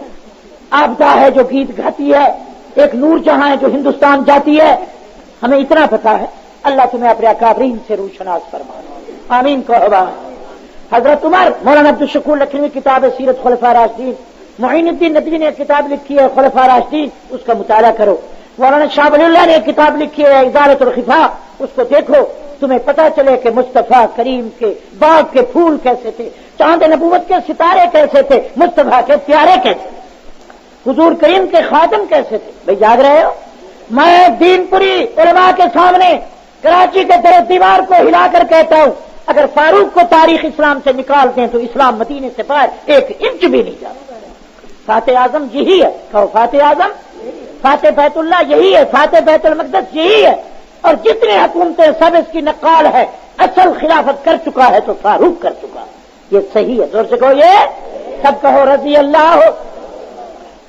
آبدہ ہے جو گیت گاتی ہے، ایک نور جہاں ہے جو ہندوستان جاتی ہے. ہمیں اتنا پتا ہے. اللہ تمہیں اپنے اکابرین سے روشناس فرمائے. آمین کہو. حضرت عمر، مولانا عبدالشکور لکھنوی کتاب ہے سیرت خلفاء راشدین، معین الدین ندوی نے ایک کتاب لکھی ہے خلفاء راشدین، اس کا مطالعہ کرو. مولانا شاہ ولی اللہ نے ایک کتاب لکھی ہے ازالۃ الخفا، اس کو دیکھو، تمہیں پتا چلے کہ مصطفیٰ کریم کے باغ کے پھول کیسے تھے، چاند نبوت کے ستارے کیسے تھے، مصطفیٰ کے پیارے کیسے تھے، حضور کریم کے خادم کیسے تھے. بھائی جاگ رہے ہو؟ میں دین پوری علماء کے سامنے کراچی کے در دیوار کو ہلا کر کہتا ہوں اگر فاروق کو تاریخ اسلام سے نکال دیں تو اسلام مدینے سے باہر 1 انچ بھی نہیں جاتا. فاتح اعظم یہی ہے. کہو فاتح اعظم. فاتح بیت اللہ یہی ہے، فاتح بیت المقدس یہی ہے. اور جتنے حکومتیں سب اس کی نقال ہے. اصل خلافت کر چکا ہے تو فاروق کر چکا ہے. یہ صحیح ہے. زور سے کہو یہ سب کہو رضی اللہ ہو.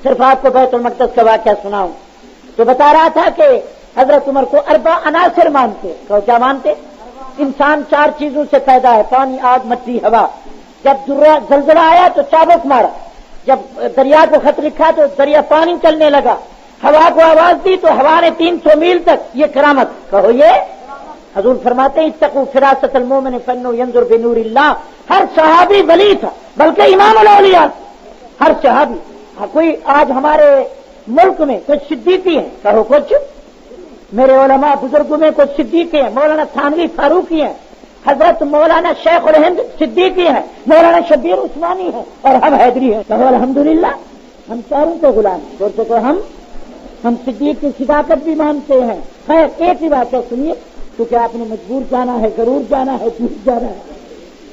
صرف آپ کو بیت المقدس کا واقعہ سناؤں تو بتا رہا تھا کہ حضرت عمر کو 4 عناصر مانتے. کہو کیا مانتے؟ انسان 4 چیزوں سے پیدا ہے، پانی، آگ، مٹی، ہوا. جب زلزلہ آیا تو چابک مارا، جب دریا کو خط لکھا تو دریا پانی چلنے لگا، ہوا کو آواز دی تو ہوا نے 300 میل تک. یہ کرامت. کہو یہ. حضور فرماتے ہیں اتقوا فراست المومن فانه ينظر بنور اللہ. ہر صحابی ولی تھا بلکہ امام الاولیاء. ہر صحابی. کوئی آج ہمارے ملک میں کچھ صدیقی ہیں. کہو کچھ. میرے علماء بزرگوں میں کچھ صدیقی ہیں. مولانا تھانوی فاروقی ہیں، حضرت مولانا شیخ الہند صدیقی ہیں، مولانا شبیر عثمانی ہیں اور ہم حیدری ہیں. کہو الحمدللہ. ہم چاروں کو غلام ہیں. اور تو ہم صدیق کی صداقت بھی مانتے ہیں. خیر ایک ہی بات ہے سنیے، کیونکہ آپ نے مجبور جانا ہے، ضرور جانا ہے، دور جانا ہے.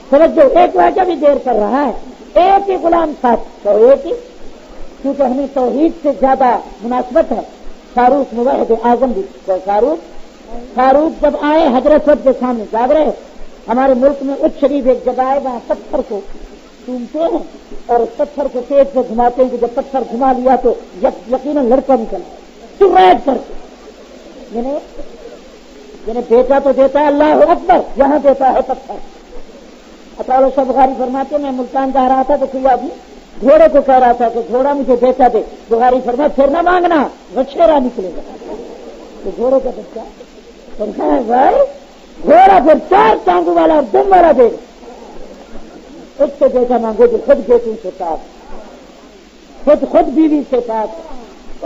سمجھو ایک واقعہ بھی دیر کر رہا ہے. ایک ہی غلام ساتھ. تو ایک ہی، کیونکہ ہمیں توحید سے زیادہ مناسبت ہے. فاروق موحد اعظم بھی. فاروق جب آئے حضرت سب کے سامنے جاگ رہے. ہمارے ملک میں اچ شریف ایک جگہ ہے وہاں پتھر کو چومتے ہیں اور اس پتھر کو تیز سے گھماتے ہیں کہ جب پتھر گھما لیا تو یقیناً لڑکا نکل چریٹ کر کے. یعنی بیٹا تو دیتا ہے اللہ اکبر، یہاں دیتا ہے پتھر. اطالع شاہ بخاری فرماتے میں ملتان جا رہا تھا تو کوئی آدمی گھوڑے کو کہہ رہا تھا کہ گھوڑا مجھے بیچا دے. بخاری فرمایا پھر نہ مانگنا وچھیرا نکلے گا. تو گھوڑے کا بچہ فرمایا بھائی گھوڑا پھر 4 ٹانگوں والا اور دم والا دے گا. اس سے بیٹا مانگو جو خود بیٹوں سے پاک, خود بیوی سے پاک.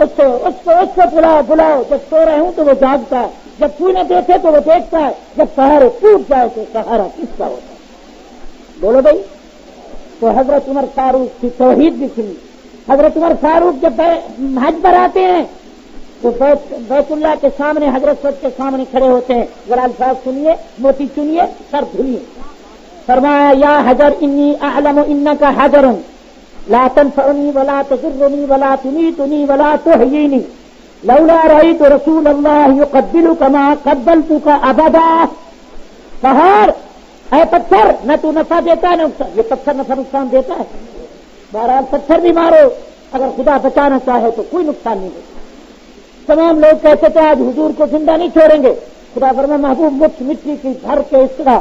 اس کو بلاؤ. جب سو رہے ہوں تو وہ جاگتا ہے, جب سونے دیکھے تو وہ دیکھتا ہے, جب سہارے ٹوٹ جائے تو سہارا کس کا ہوتا ہے؟ بولو بھائی. تو حضرت عمر فاروق کی توحید بھی سنی. حضرت عمر فاروق جب حج پر آتے ہیں تو بیت اللہ کے سامنے حضرت سب کے سامنے کھڑے ہوتے ہیں. ذرا الفاظ سنیے, موتی چنیے, سر دھلیے. فرمایا یا حجر انی اعلم انک حجر لا تنفعنی ولا تضرنی ولا تمیتنی ولا تحیینی لولا رأیت رسول اللہ یقبلک ما قبلتک ابدا. پہاڑ اے پتھر نہ تو نفع دیتا ہے نہ نقصان. یہ پتھر نفع نقصان دیتا ہے؟ بہرحال پتھر بھی مارو, اگر خدا بچانا چاہے تو کوئی نقصان نہیں دیتا. تمام لوگ کہتے تھے آج حضور کو زندہ نہیں چھوڑیں گے. خدا فرمایا محبوب مٹھ مٹی کی بھر کے اس طرح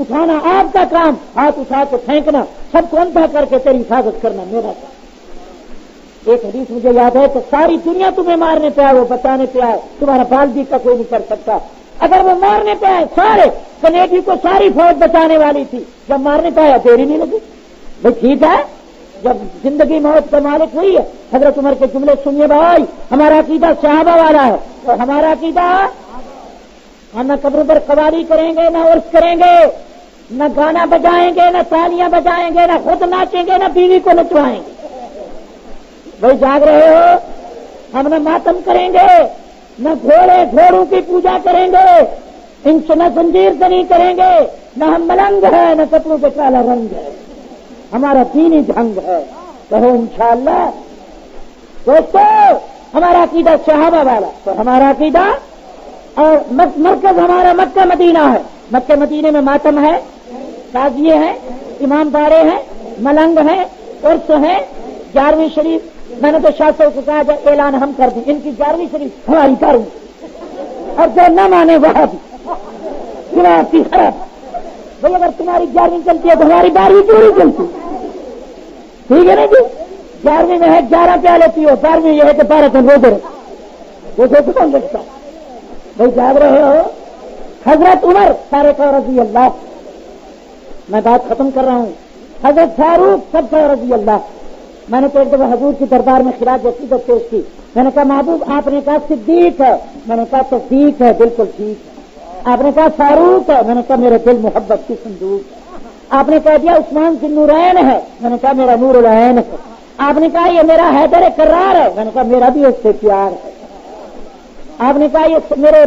اٹھانا آپ کا کام, ہاتھ اٹھا کے پھینکنا, سب کو اندھا کر کے تیری حفاظت کرنا میرا کام. ایک حدیث مجھے یاد ہے کہ ساری دنیا تمہیں مارنے پہ آئے, وہ بچانے پہ آئے, تمہارا بال بھی کا کوئی نہیں کر سکتا. اگر وہ مارنے پہ آئے سارے کینیڈی کو ساری فوج بچانے والی تھی, جب مارنے پہ آیا دیری نہیں لگی. بھائی ٹھیک ہے, جب زندگی موت کا مالک ہوئی ہے. حضرت عمر کے جملے سنیے بھائی. ہمارا عقیدہ صحابہ والا ہے, اور ہمارا عقیدہ ہم نہ قبر پر قوالی کریں گے, نہ عرس کریں گے, نہ گانا بجائیں گے, نہ تالیاں بجائیں گے, نہ خود ناچیں گے, نہ بیوی کو نچوائیں گے. بھائی جاگ رہے ہو؟ ہم نہ ماتم کریں گے, نہ گھوڑوں کی پوجا کریں گے, ان سے نہ زنجیر زنی کریں گے, نہ ہم ملنگ ہے, نہ کپڑوں پہ کالا رنگ ہے. ہمارا دینی ڈھنگ ہے. کہو انشاءاللہ. دوستو ہمارا عقیدہ صحابہ والا, تو ہمارا عقیدہ اور مرکز ہمارا مکہ مدینہ ہے. مکہ مدینے میں ماتم ہے, تازیے ہیں, امام بارے ہیں, ملنگ ہیں, عرس ہیں, 11ویں شریف. میں نے تو شاہ صاحب کو کہا جب اعلان ہم کر دیں ان کی 11ویں شریف ہماری 12ویں, اور جو نہ مانے وہ بھی آپ کی خراب. بھائی اگر تمہاری 11ویں چلتی ہے تو ہماری 12ویں کیوں نہیں چلتی؟ ٹھیک ہے نا جی. 11ویں میں ہے 11 پیالے پیو, 12ویں یہ ہے کہ 12 دن روزے رکھو. وہ کون رکھتا؟ بھائی جاگ رہے ہو؟ حضرت عمر فاروق رضی اللہ, میں بات ختم کر رہا ہوں. حضرت فاروق سب رضی اللہ. میں نے تو ایک دفعہ حضور کی دربار میں خراج عقیدت پیش کی. میں نے کہا محبوب آپ نے کہا صدیق ہے, میں نے کہا تصدیق ہے, بالکل ٹھیک ہے. آپ نے کہا فاروق ہے, میں نے کہا میرے دل محبت کی صندوق ہے. آپ نے کہہ دیا عثمان سے نورین ہے, میں نے کہا میرا نور العین ہے. آپ نے کہا یہ میرا حیدر کرار ہے, میں نے کہا میرا بھی اس سے پیار ہے. آپ نے کہا یہ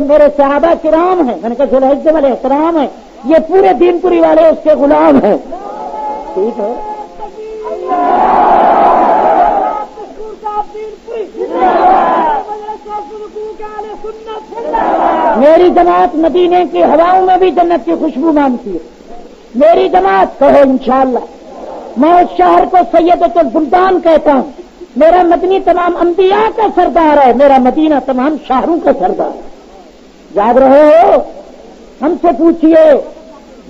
میرے صحابہ کرام ہیں, میں نے کہا ذوالحجہ والے احترام ہیں. یہ پورے دین پوری والے اس کے غلام ہیں. ٹھیک ہے. میری جماعت مدینے کی ہواؤں میں بھی جنت کی خوشبو مانتی ہے. میری جماعت کہو انشاءاللہ. میں اس شہر کو سیدۃ البلدان کہتا ہوں. میرا مدنی تمام انبیاء کا سردار ہے, میرا مدینہ تمام شہروں کا سردار ہے. یاد رہے ہو؟ ہم سے پوچھئے,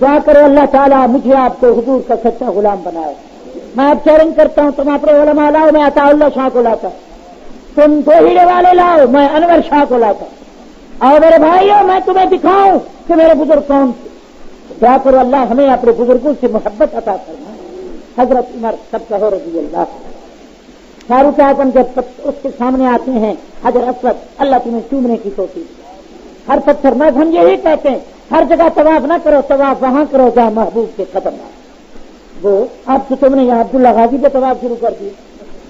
دعا کرو اللہ تعالیٰ مجھے آپ کو حضور کا سچا غلام بنائے. میں اب چیلنج کرتا ہوں, تم اپنے علماء لاؤ, میں عطا اللہ شاہ کو لاتا. تم دو ہیڑے والے لاؤ, میں انور شاہ کو لاتا. اور میرے بھائیوں میں تمہیں دکھاؤں کہ میرے بزرگ کون تھے. دعا کرو اللہ ہمیں اپنے بزرگوں سے محبت عطا کرنا. حضرت عمر سب کہو رضی اللہ. فاروق اعظم جب اس کے سامنے آتے ہیں حجر اسود, اللہ تمہیں چومنے کی توفیق. ہر پتھر میں ہم یہی کہتے ہیں ہر جگہ طواف نہ کرو, طواف وہاں کرو جہاں محبوب کے قدم آئے. وہ اب تو تم نے یہاں عبداللہ غازی پہ طواف شروع کر دیا.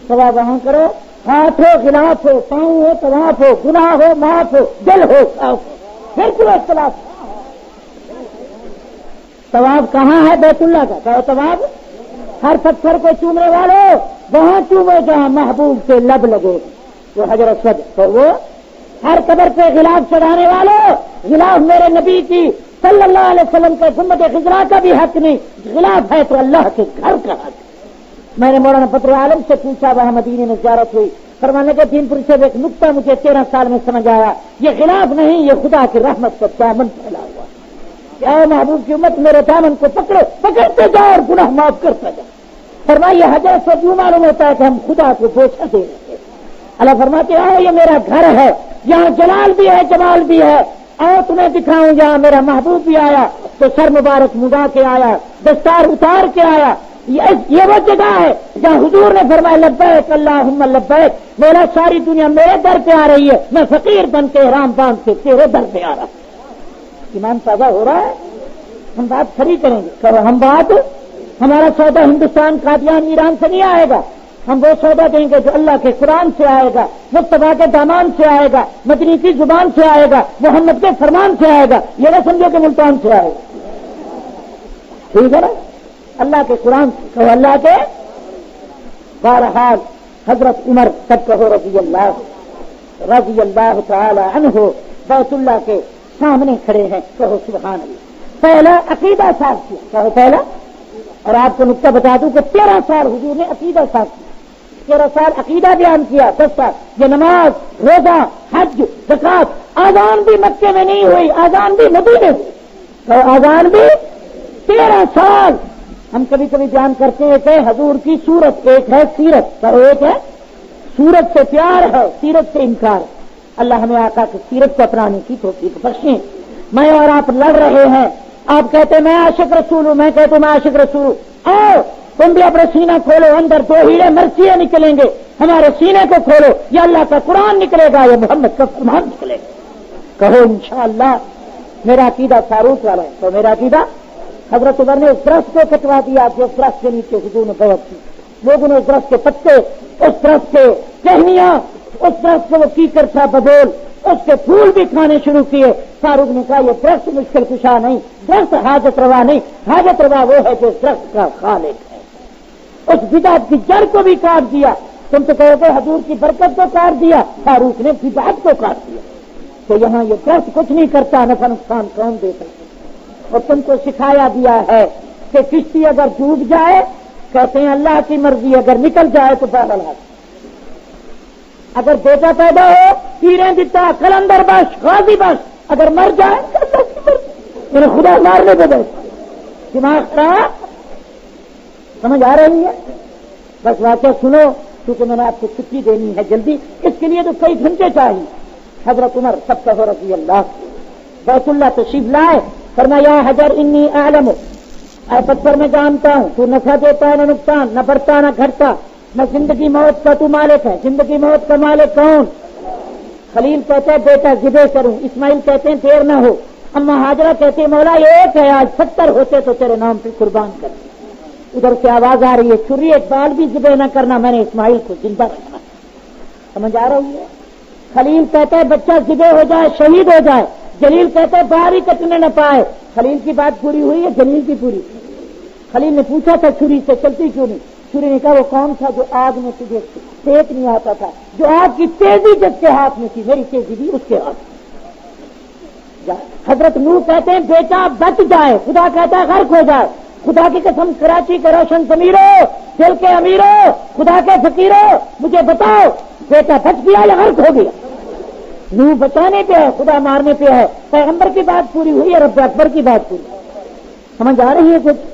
طواف وہاں کرو, ہاتھ ہو خلاف ہو, پاؤں ہو طواف ہو, گناہ ہو معاف ہو, دل ہو صاف ہو, پھر کرو طواف. طواف کہاں ہے؟ بیت اللہ کا. کہو طواف ہر پتھر کو چومنے والوں وہاں چومو جہاں محبوب کے لب لگے, وہ حجر اسود. اور وہ ہر قبر پہ غلاف چڑھانے والوں, غلاف میرے نبی کی صلی اللہ علیہ وسلم کے گنبد خضرا کا بھی حق نہیں, غلاف ہے تو اللہ کے گھر کا حق. میں نے مولانا بدر عالم سے پوچھا, وہاں مدینے میں زیارت ہوئی, فرمانے کے دین پور سے ایک نقطہ مجھے 13 سال میں سمجھ آیا, یہ غلاف نہیں, یہ خدا کی رحمت کا دامن پھیلا ہوا. کہ اے محبوب کی امت میرے دامن کو پکڑو، پکڑتے جاؤ اور گناہ معاف کرتا جاؤ۔ فرمایا یہ حضرت سے یوں معلوم ہوتا ہے کہ ہم خدا کو بوجھا دے رہے ہیں۔ اللہ فرماتے ہیں یہ میرا گھر ہے، یہاں جلال بھی ہے جمال بھی ہے، آؤ تمہیں دکھاؤں یہاں میرا محبوب بھی آیا تو سر مبارک مڈا کے آیا، دستار اتار کے آیا۔ یہ وہ جگہ ہے جہاں حضور نے فرمایا لبیک اللہم لبیک، میرا ساری دنیا میرے در پہ آ رہی ہے، میں فقیر بن کے احرام باندھ کے تیرے در پہ آ رہا ہوں۔ ایمان تازہ ہو رہا ہے؟ ہم بات کھڑی کریں گے، کرو ہم بات، ہمارا سودا ہندوستان قادیان ایران سے نہیں آئے گا، ہم وہ سودا دیں گے جو اللہ کے قرآن سے آئے گا، مصطفیٰ کے دامان سے آئے گا، مدنی کی زبان سے آئے گا، محمد کے فرمان سے آئے گا، یہ نہ سمجھو کہ ملتان سے آئے گا۔ ٹھیک ہے نا؟ اللہ کے قرآن سے کہو، اللہ کے بہرحال حضرت عمر تک کہو رضی اللہ تعالی عنہ بیت اللہ کے سامنے کھڑے ہیں، کہو سبحان اللہ۔ پہلا عقیدہ صاف کیا، کہو پہلا، اور آپ کو نقطہ بتا دوں کہ 13 سال حضور نے عقیدہ صاف کیا، 13 سال عقیدہ بیان کیا، 10 سال یہ نماز، روزہ، حج، زکات، آذان بھی مکے میں نہیں ہوئی، آذان بھی مدینے میں، تو آذان بھی 13 سال۔ ہم کبھی کبھی بیان کرتے ہیں کہ حضور کی صورت، ایک ہے سیرت، تو ایک ہے صورت سے پیار ہے، سیرت سے انکار۔ اللہ ہمیں آقا کی سیرت کو اپنانے کی توفیق بخشیں۔ میں اور آپ لڑ رہے ہیں، آپ کہتے ہیں میں عاشق رسول ہوں، میں کہتا ہوں میں عاشق رسول ہوں، آؤ تم بھی اپنا سینہ کھولو، اندر 2 ہیرے مرثیے نکلیں گے، ہمارے سینے کو کھولو، یا اللہ کا قرآن نکلے گا یا محمد کا فرمان نکلے گا۔ کہو انشاءاللہ۔ میرا عقیدہ فاروق والا ہے، تو میرا عقیدہ حضرت عمر نے اس درخت کو کٹوا دیا جو درخت کے نیچے حضور نے بیعت کی، لوگوں نے اس درخت کے پتے، اس درخت کے ٹہنیاں، اس درخت کو وہ کیکر تھا بدول، اس کے پھول بھی کھانے شروع کیے۔ فاروق نے کہا یہ درخت مشکل کشا نہیں، درخت حاجت روا نہیں، حاجت روا وہ ہے جو درخت کا خالق ہے۔ اس بدعت کی جڑ کو بھی کاٹ دیا۔ تم تو کہو کہ حضور کی برکت کو کاٹ دیا، فاروق نے بدعت کو کاٹ دیا۔ تو یہاں یہ درخت کچھ نہیں کرتا، نفع نقصان کون دیتا؟ اور تم کو سکھایا دیا ہے کہ کشتی اگر ڈوب جائے کہتے ہیں اللہ کی مرضی، اگر نکل جائے تو بہرحال ہے۔ اگر بیٹا پیدا ہو تیریں دیتا، کلندر بخش، غازی بخش، اگر مر جائے تو اللہ کی مرضی، میرے خدا مارنے پہ بیٹھا۔ دماغ خراب، سمجھ آ رہی ہے؟ بس واقعہ سنو، کیونکہ میں نے آپ کو چھٹی دینی ہے جلدی، اس کے لیے تو کئی گھنٹے چاہیے۔ حضرت عمر سب کہو رضی اللہ بیت اللہ تشریف لائے، فرمایا یا حجر انی اعلم، اے پتھر میں جانتا ہوں تو نفع دیتا ہے نہ نقصان، نہ بڑھتا نہ گھٹتا، نہ زندگی موت کا تو مالک ہے، زندگی موت کا مالک کون؟ خلیل کہتے ہیں بیٹا ذبح کروں، اسماعیل کہتے ہیں دیر نہ ہو، اما ہاجرہ کہتے ہیں مولا یہ ایک ہے، آج 70 ہوتے تو تیرے نام پہ قربان کرتے۔ ادھر سے آواز آ رہی ہے چھری ایک بال بھی ذبح نہ کرنا، میں نے اسماعیل کو زندہ رکھنا۔ سمجھ آ رہی ہے؟ خلیل کہتے ہیں بچہ ذبح ہو جائے شہید ہو جائے، جلیل کہتے ہیں باہر ہی کٹنے نہ پائے۔ خلیل کی بات پوری ہوئی ہے، جلیل کی پوری؟ خلیل نے پوچھا تھا چھری سے چلتی کیوں نہیں؟ چھری نے کہا وہ کون تھا جو آگ میں تجھے سیک نہیں آتا تھا، جو آگ کی تیزی جس کے ہاتھ میں تھی، میری تیزی بھی اس کے ہاتھ میں۔ حضرت نوح کہتے ہیں بیٹا بچ جائے، خدا کہتا ہے غرق ہو جائے۔ خدا کی قسم کراچی کے روشن ضمیرو، دل کے امیرو، خدا کے فقیرو، مجھے بتاؤ بیٹا بچ گیا یا غرق ہو گیا؟ نوح بچانے پہ ہے، خدا مارنے پہ ہے۔ پیغمبر کی بات پوری ہوئی ہے، رب اکبر کی بات پوری۔ سمجھ آ رہی ہے کچھ؟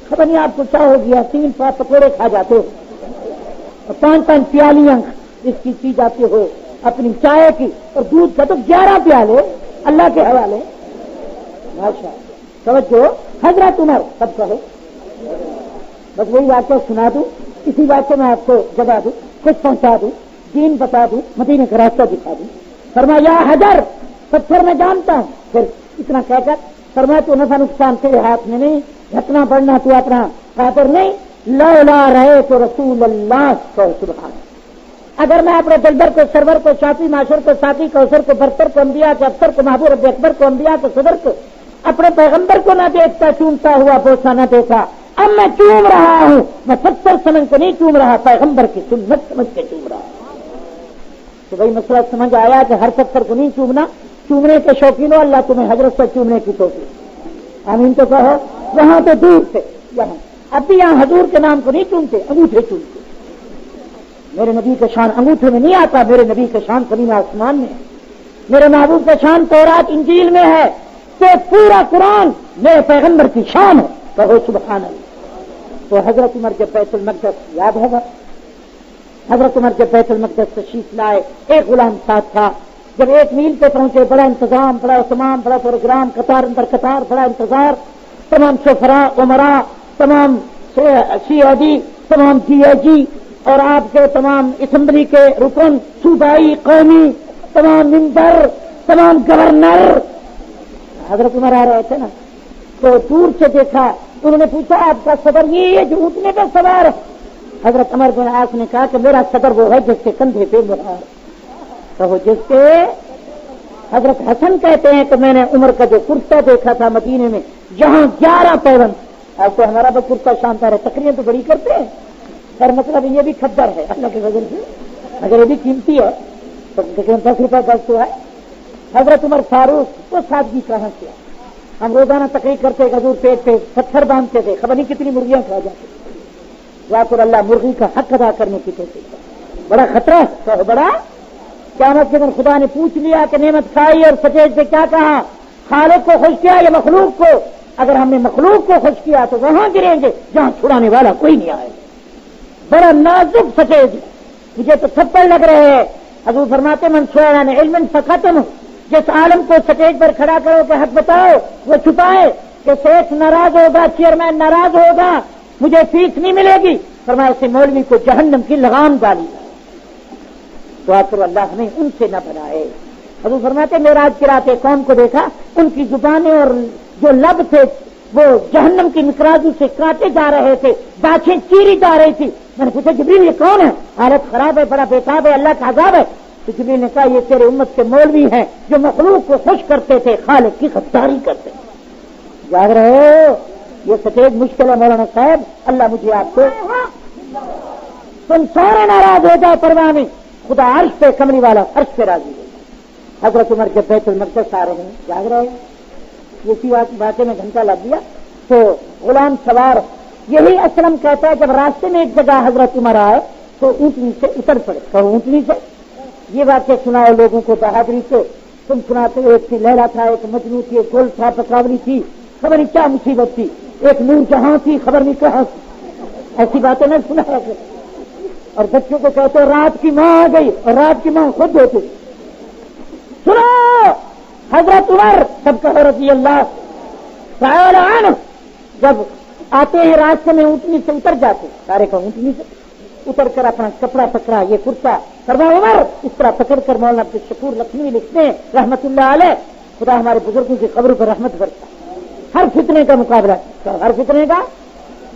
خبر نہیں آپ کو کیا ہو گیا، 3 پکوڑے کھا جاتے ہو اور 5 پیالیاں اس کی پی جاتے ہو اپنی چائے کی، اور دودھ کا تو 11 پیالے اللہ کے حوالے۔ ماشاء توجہ۔ حضرت عمر سب کہو، بس وہی واقعہ سنا دوں، اسی واقعے میں آپ کو جگہ دوں، کچھ پہنچا دوں، دین بتا دوں، مدینے کا راستہ دکھا دوں۔ فرمایا یا حجر، پتھر میں جانتا ہوں، پھر اتنا کہہ کر فرمایا تو نفع نقصان تیرے ہاتھ میں نہیں، گھٹنا بڑھنا تو اپنا قادر نہیں، لولا رہے تو رسول اللہ کو سبحان۔ اگر میں اپنے دلبر کو، سرور کو، شافی، معاشر کو، ساقی، کوثر کو، برتر کو، انبیاء کے افسر کو، محبوب رب اکبر کو، انبیاء کے صدر کو، اپنے پیغمبر کو نہ دیکھتا، چومتا ہوا بوسا نہ دیکھا، اب میں چوم رہا ہوں، میں 70 سمجھ کے نہیں چوم رہا، پیغمبر کی سنت سمجھ کے چوم رہا ہوں۔ تو بھائی مسئلہ سمجھ آیا کہ ہر 70 کو نہیں چومنا، چومنے کے شوقین ہو، اللہ تمہیں حضرت سے چومنے کی توفیق۔ آمین تو کہو۔ وہاں تو دور سے، یہاں اب بھی یہاں حضور کے نام کو نہیں چومتے، انگوٹھے چومتے۔ میرے نبی کا شان انگوٹھے میں نہیں آتا، میرے نبی کا شان زمین آسمان میں ہے، میرے محبوب کا شان تورات انجیل میں ہے، کہ پورا قرآن میرے پیغمبر کی شان ہے، کہو سبحان اللہ۔ تو حضرت عمر جب بیت المقدس یاد ہوگا، حضرت عمر جب بیت المقدس تشریف لائے، ایک غلام ساتھ تھا، جب 1 میل پہ پہنچے بڑا انتظام، بڑا اہتمام، بڑا پروگرام، قطار اندر قطار، بڑا انتظار، تمام شفراء عمراء، تمام CID، تمام GIG اور آپ کے تمام اسمبلی کے رکن، صوبائی، قومی، تمام ممبر، تمام گورنر حضرت عمر آ رہے تھے نا، تو دور سے دیکھا، انہوں نے پوچھا آپ کا صدر یہ ہے جو اونٹنے پہ سوار ہے؟ حضرت عمر بن عاص نے کہا کہ میرا صدر وہ ہے جس کے کندھے پہ مہار، کہو جس کے۔ حضرت حسن کہتے ہیں کہ میں نے عمر کا جو کرتا دیکھا تھا مدینے میں، جہاں 11 پیوند، اب تو ہمارا بھی کرتا شاندار ہے، تقریریں تو بڑی کرتے ہیں، پر مطلب یہ بھی کھدر ہے اللہ کے وجہ سے، اگر یہ بھی قیمتی ہے تو 10 روپے گز تو ہے۔ حضرت عمر فاروق تو سادگی کہاں سے ہے؟ ہم روزانہ تقریر کرتے حضور پیٹ پہ پتھر باندھتے تھے، خبر نہیں کتنی مرغیاں کھا جاتے، ذات اللہ مرغی کا حق ادا کرنے کی کوشش، بڑا خطرہ ہے، تو بڑا قیامت کے دن خدا نے پوچھ لیا کہ نعمت کھائی اور سجدے سے کیا کہا، خالق کو خوش کیا یا مخلوق کو؟ اگر ہم نے مخلوق کو خوش کیا تو وہاں گریں گے جہاں چھڑانے والا کوئی نہیں آئے، بڑا نازک سچیج، مجھے تو تھپڑ لگ رہے ہیں۔ حضور فرماتے من سوال علم فختم، جس عالم کو سٹیج پر کھڑا کرو کہ حق بتاؤ وہ چھپائے کہ سیٹ ناراض ہوگا، چیئرمین ناراض ہوگا، مجھے فیس نہیں ملے گی، فرمایا اسے مولوی کو جہنم کی لگام ڈالی، تو آخر اللہ ہمیں ان سے نہ بنائے۔ حضور فرماتے معراج کی رات قوم کو دیکھا، ان کی زبانیں اور جو لب تھے وہ جہنم کی مکرازو سے کاٹے جا رہے تھے، باچھیں چیری جا رہی تھی۔ میں نے پوچھا جبریل یہ کون ہے؟ حالت خراب ہے، بڑا بےتاب ہے، اللہ کا عذاب ہے۔ تو جبریل نے کہا یہ تیرے امت کے مولوی ہیں جو مخلوق کو خوش کرتے تھے، خالق کی غداری کرتے تھے۔ جاگ رہے ہو؟ یہ سچیج مشکل ہے مولانا صاحب، اللہ مجھے آپ کو، تم سارے ناراض ہو جاؤ، پرواہ نہیں، خدا عرش پہ کملی والا عرش پہ راضی ہے۔ حضرت عمر جب بیت المقدس آ رہے ہیں، جاگ رہے ہیں، اسی باتیں میں گھنٹہ لگ دیا، تو غلام سوار، یہی اسلم کہتا ہے جب راستے میں ایک جگہ حضرت عمر آئے تو اونٹنی سے اتر پڑے، کہو اونٹنی سے۔ یہ واقعہ سناؤ لوگوں کو بہادری سے، تم سناتے ہو ایک تھی لیلا تھا، ایک مجنو تھی، ایک گل تھا، پکاوری تھی، خبر نہیں کیا مصیبت تھی، ایک نور جہاں تھی، خبر نہیں کہاں، ایسی باتیں نہ سنا۔ اور بچوں کو کہتے ہو رات کی ماں آ گئی، اور رات کی ماں خود ہوتی۔ سنو حضرت عمر سب کا رضی اللہ تعالی عنہ جب آتے ہیں راستے میں اونٹنی سے اتر جاتے، سارے کا اونٹنی سے اتر کر اپنا کپڑا پکڑا، یہ کرتا فرمایا عمر اس طرح پکڑ کر مولانا عبد الشکور لکھنوی لکھتے ہیں رحمت اللہ علیہ، خدا ہمارے بزرگوں کی قبروں پر رحمت برسا، ہر فتنے کا مقابلہ، ہر فتنے کا۔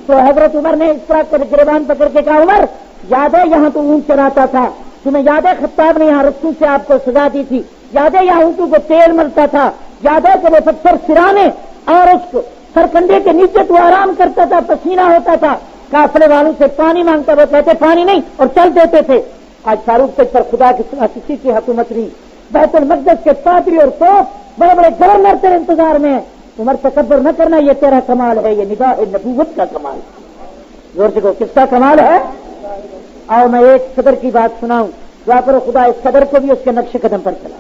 تو حضرت عمر نے اس طرح گریبان پکڑ کے کہا عمر یاد ہے یہاں تو اونٹ چراتا تھا، تمہیں یاد ہے خطاب نے یہاں رسول سے آپ کو سزا دی تھی، یاد ہے یہاں اونٹوں کو تیل ملتا تھا، یاد ہے کہ وہ پتھر سرانے اور اس کو سرکنڈے کے نیچے تو آرام کرتا تھا، پسینہ ہوتا تھا، قافلے والوں سے پانی مانگتا، وہ کہتے پانی نہیں اور چل دیتے تھے۔ آج فاروق تک پر خدا کے سوا کسی کی حکومت نہیں، بیت المقدس کے پادری اور توپ بڑے بڑے گورنر تیرے انتظار میں ہیں۔ عمر تکبر نہ کرنا، یہ تیرا کمال ہے، یہ نگاہ نبوت کا کمال ہے۔ زور سے کو کس کا کمال ہے؟ آؤ میں ایک صدر کی بات سناؤں، دعا کرو خدا اس صدر کو بھی اس کے نقش قدم پر چلا۔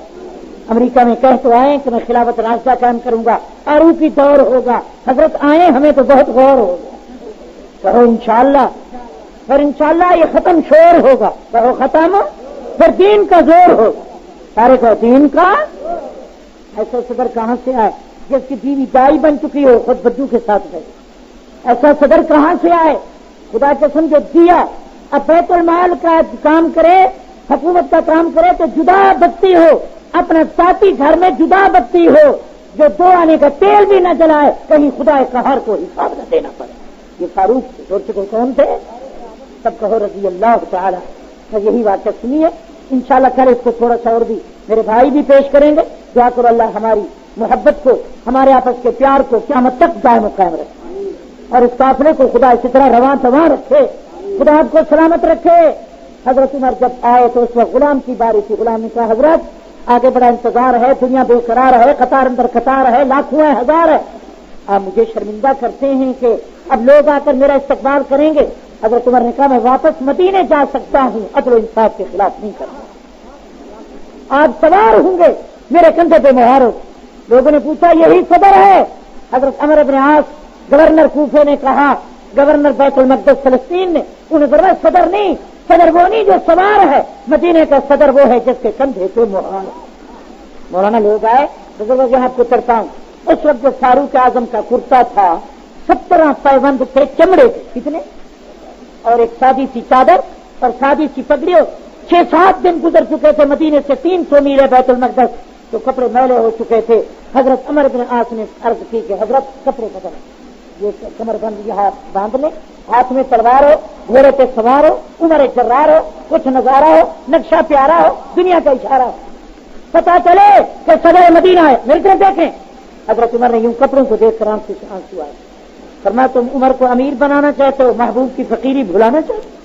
امریکہ میں کہہ تو آئے کہ میں خلافت راستہ قائم کروں گا، فاروقی دور ہوگا، حضرت آئے ہمیں تو بہت غور ہوگا، کہو انشاءاللہ، پھر انشاءاللہ یہ ختم شور ہوگا، کہو ختم، پھر دین کا زور ہوگا، سارے کو دین کا۔ ایسا صدر کہاں سے آئے جس کی بیوی دائی بن چکی ہو، خود بدو کے ساتھ گئے؟ ایسا صدر کہاں سے آئے؟ خدا قسم جو دیا، اب بیت المال کا کام کرے، حکومت کا کام کرے تو جدا بتی ہو، اپنا ساتھی گھر میں جدا بتی ہو، جو 2 آنے کا تیل بھی نہ جلائے، کہیں خدا قہر کو حساب نہ دینا پڑے۔ یہ فاروق تھے، اور کو کون تھے؟ سب کہو رضی اللہ تعالی۔ میں یہی واقعہ سنی ہے، انشاءاللہ کل اس کو تھوڑا سا اور بھی میرے بھائی بھی پیش کریں گے۔ دعا کرو اللہ ہماری محبت کو، ہمارے آپس کے پیار کو قیامت تک دائم و قائم رکھے، اور اس قافلے کو خدا اسی طرح رواں تواں رکھے، خدا آپ کو سلامت رکھے۔ حضرت عمر جب آئے تو اس وقت غلام کی باری تھی، غلام نے کہا حضرت آگے بڑا انتظار ہے، دنیا بے قرار ہے، قطار اندر قطار ہے، لاکھوں ہے، ہزار ہے، آپ مجھے شرمندہ کرتے ہیں کہ اب لوگ آ کر میرا استقبال کریں گے۔ حضرت عمر نے کہا میں واپس مدینے جا سکتا ہوں، عدل و انصاف کے خلاف نہیں کرنا، آپ سوار ہوں گے، میرے کندھے پہ مہار ہو، لوگوں نے پوچھا یہی صدر ہے؟ حضرت عمر بن عاص گورنر کوفے نے کہا، گورنر بیت المقدس فلسطین نے، انہیں فرمایا صدر نہیں، صدر وہ نہیں جو سوار ہے، مدینے کا صدر وہ ہے جس کے کندھے پہ مہر۔ مولانا لوگ آئے، بزرگ یہاں کو چڑھتا ہوں، اس وقت جو فاروق اعظم کا کرتا تھا 17 پیوند تھے چمڑے کے، کتنے؟ اور ایک سادی سی چادر اور سادی سی پگڑی، 6-7 دن گزر چکے تھے، مدینے سے 300 میل ہے بیت المقدس، تو کپڑے میلے ہو چکے تھے۔ حضرت عمر بن عاص نے عرض کی کہ حضرت کپڑے بدل، یہ کمر بند یہاں باندھ لیں، ہاتھ میں تلوار ہو، گھوڑے پہ سوار ہو، عمر جرار ہو، کچھ نظارہ ہو، نقشہ پیارا ہو، دنیا کا اشارہ ہو، پتا چلے کہ صدر مدینہ ہے، میری طرف دیکھیں۔ حضرت عمر نے یوں کپڑوں کو دیکھ کر آنکھوں سے آنسو آئے، فرمایا تم عمر کو امیر بنانا چاہتے ہو، محبوب کی فقیری بھلانا چاہتے ہو؟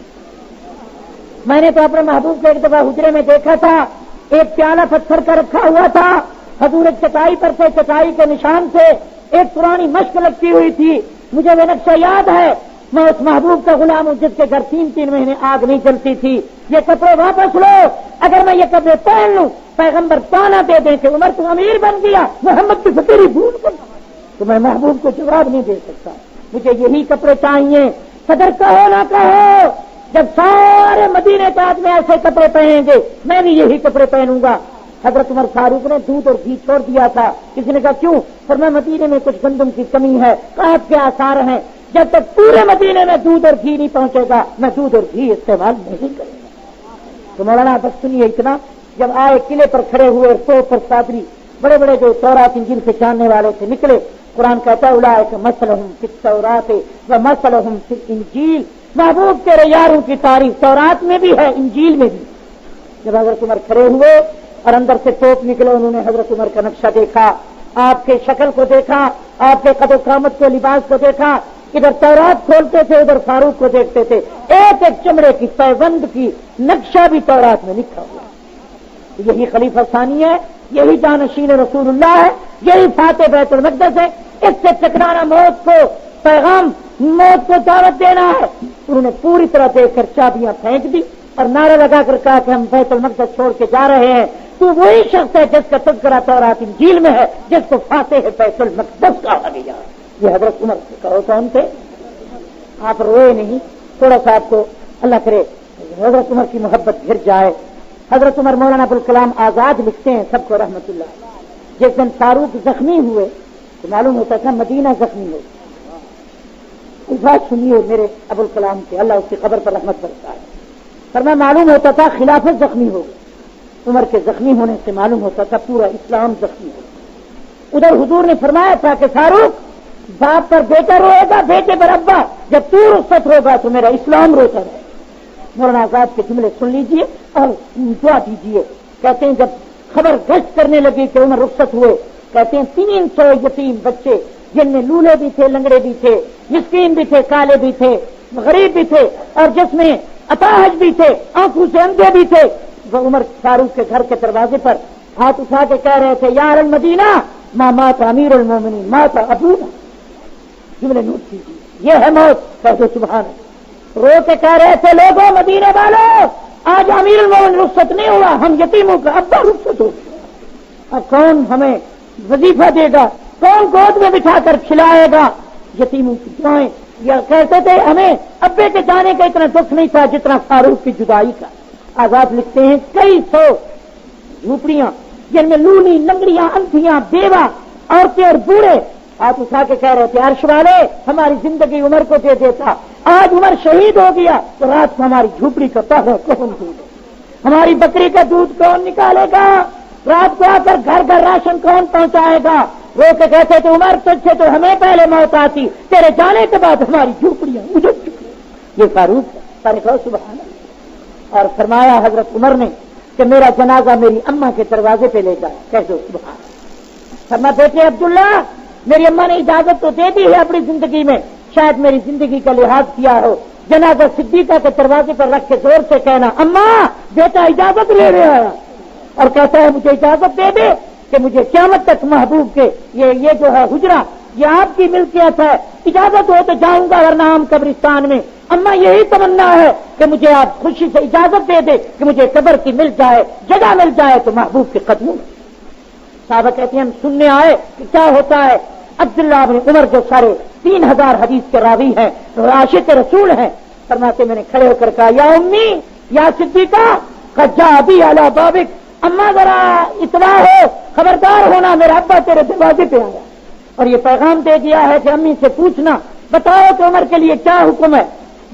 میں نے تو اپنے محبوب کو ایک دفعہ حجرے میں دیکھا تھا، ایک پیالہ پتھر کا رکھا ہوا تھا، حضور ایک چٹائی پر تھے، چٹائی کے نشان سے ایک پرانی مشق لگتی ہوئی تھی، مجھے وہ نقشہ یاد ہے، میں اس محبوب کا غلام ہوں جس کے گھر 3 مہینے آگ نہیں چلتی تھی۔ یہ کپڑے واپس لو، اگر میں یہ کپڑے پہن لوں پیغمبر تانا دے دیں کہ عمر تو امیر بن گیا، محمد کی فقیری بھول گئی، تو میں محبوب کو جواب نہیں دے سکتا، مجھے یہی کپڑے چاہیے۔ صدر کہو نہ کہو، جب سارے مدینے کے آدمی ایسے کپڑے پہنیں گے میں بھی یہی کپڑے پہنوں گا۔ حضرت عمر فاروق نے دودھ اور گھی چھوڑ دیا تھا، کسی نے کہا کیوں؟ فرمایا مدینے میں کچھ گندم کی کمی ہے، قحط کے آثار ہیں، جب تک پورے مدینے میں دودھ اور گھی نہیں پہنچے گا میں دودھ اور گھی استعمال نہیں کروں گا۔ تو مولانا بس سنیے اتنا، جب آئے قلعے پر کھڑے ہوئے اور سو پر صادری بڑے بڑے جو تورات انجیل سے جاننے والے تھے نکلے، قرآن کہتا ہے اولئک مثلہم فی التوراۃ و مثلہم فی الانجیل، محبوب تیرے یاروں کی تعریف تورات میں بھی ہے انجیل میں بھی۔ جب حضرت عمر کھڑے ہوئے اور اندر سے توپ نکلے، انہوں نے حضرت عمر کا نقشہ دیکھا، آپ کے شکل کو دیکھا، آپ کے قد و قامت کے لباس کو دیکھا، ادھر تورات کھولتے تھے ادھر فاروق کو دیکھتے تھے، ایک ایک چمڑے کی پیوند کی نقشہ بھی تورات میں لکھا ہوا۔ یہی خلیفہ ثانی ہے، یہی جانشین رسول اللہ ہے، یہی فاتح بیت المقدس ہے، اس سے ٹکرانا موت کو پیغام، موت کو دعوت دینا ہے۔ انہوں نے پوری طرح دیکھ کر چابیاں پھینک دی اور نعرہ لگا کر کہا کہ ہم بیت المقدس چھوڑ کے جا رہے ہیں۔ تو وہی شخص ہے جس کا تذکرہ تورات انجیل میں ہے، جس کو فاتح بیت المقدس کہا گیا۔ یہ حضرت عمر سے کہو کون تھے؟ آپ روئے نہیں، تھوڑا سا آپ کو اللہ کرے حضرت عمر کی محبت گر جائے۔ حضرت عمر مولانا ابوالکلام آزاد لکھتے ہیں سب کو رحمت اللہ، جس دن فاروق زخمی ہوئے تو معلوم ہوتا تھا مدینہ زخمی ہو۔ اس بات سنیے میرے ابوالکلام کے، اللہ اس کی قبر پر رحمت برسائے، پر میں معلوم ہوتا تھا خلافت زخمی ہو گئی، عمر کے زخمی ہونے سے معلوم ہوتا تھا پورا اسلام زخمی ہو۔ ادھر حضور نے فرمایا تھا کہ فاروق باپ پر بیٹا روئے گا، بیٹے پر ابا، جب تو رخصت ہوگا تو میرا اسلام روتا رہے۔ مولانا آزاد کے جملے سن لیجئے اور دعا دیجئے۔ کہتے ہیں جب خبر گشت کرنے لگی کہ عمر رخصت ہوئے، کہتے ہیں 300 یتیم بچے جن میں لولے بھی تھے، لنگڑے بھی تھے، مسکین بھی تھے، کالے بھی تھے، غریب بھی تھے، اور جس میں اپاہج بھی تھے، آنکھوں سے اندھے بھی تھے، وہ عمر فاروق کے گھر کے دروازے پر ہاتھ اٹھا کے کہہ رہے تھے یا اہل المدینہ ما مات امیر المومنین مات ابونا۔ جملے نوٹ کیجیے، یہ ہے موت، کہہ دو سبحان اللہ۔ رو کے کہہ رہے تھے لوگوں مدینے والوں، آج امیر المومنین رخصت نہیں ہوا، ہم یتیموں کا ابا رخصت ہو گیا، اب کون ہمیں وظیفہ دے گا، کون گود میں بٹھا کر کھلائے گا؟ یتیموں کی دعائیں، یا کہتے تھے ہمیں ابے کے جانے کا اتنا دکھ نہیں تھا جتنا فاروق کی جدائی کا۔ آزاد لکھتے ہیں کئی 100 جھوپڑیاں جن میں لولی، لنگڑیاں، اندھیاں، بیوہ، عورتیں اور بوڑھے ہاتھ اٹھا کے کہہ رہے تھے عرش والے ہماری زندگی عمر کو دے دیتا، آج عمر شہید ہو گیا تو رات کو ہماری جھوپڑی کا پہرا کون دے گا، ہماری بکری کا دودھ کون نکالے گا، رات کو آ کر گھر گھر راشن کون پہنچائے گا؟ رو کے کہتے تھے عمر تجھ سے تو ہمیں پہلے موت آتی، تیرے جانے کے بعد ہماری جھوپڑیاں اجڑ چکی۔ یہ فاروق ہے، سارے کہو سبحان اللہ۔ اور فرمایا حضرت عمر نے کہ میرا جنازہ میری اماں کے دروازے پہ لے جائے، کہہ دو سبحان اللہ۔ فرمایا بیٹے عبداللہ میری اماں نے اجازت تو دے دی ہے اپنی زندگی میں، شاید میری زندگی کا لحاظ کیا ہو، جنازہ صدیقہ کے دروازے پر رکھ کے زور سے کہنا اماں بیٹا اجازت لے رہا ہے، اور کہتا ہے مجھے اجازت دے دے کہ مجھے قیامت تک محبوب کے یہ جو ہے حجرہ یہ آپ کی ملکیت ہے، اجازت ہو تو جاؤں گا ورنہ ہم قبرستان میں۔ اماں یہی تمنا ہے کہ مجھے آپ خوشی سے اجازت دے دے کہ مجھے قبر کی مل جائے، جگہ مل جائے تو محبوب کے قدموں میں۔ صحابہ کہتے ہیں ہم سننے آئے کہ کیا ہوتا ہے. عبداللہ بن عمر جو سارے 3000 حدیث کے راوی ہیں, عاشق رسول ہیں, فرماتے میں نے کھڑے ہو کر کہا یا امی یا صدیقہ قد جاء ابی علی بابک, اما ذرا اطلاع ہو, خبردار ہونا میرا ابا تیرے دروازے پہ آیا اور یہ پیغام دے دیا ہے کہ امی سے پوچھنا بتاؤ کہ عمر کے لیے کیا حکم ہے.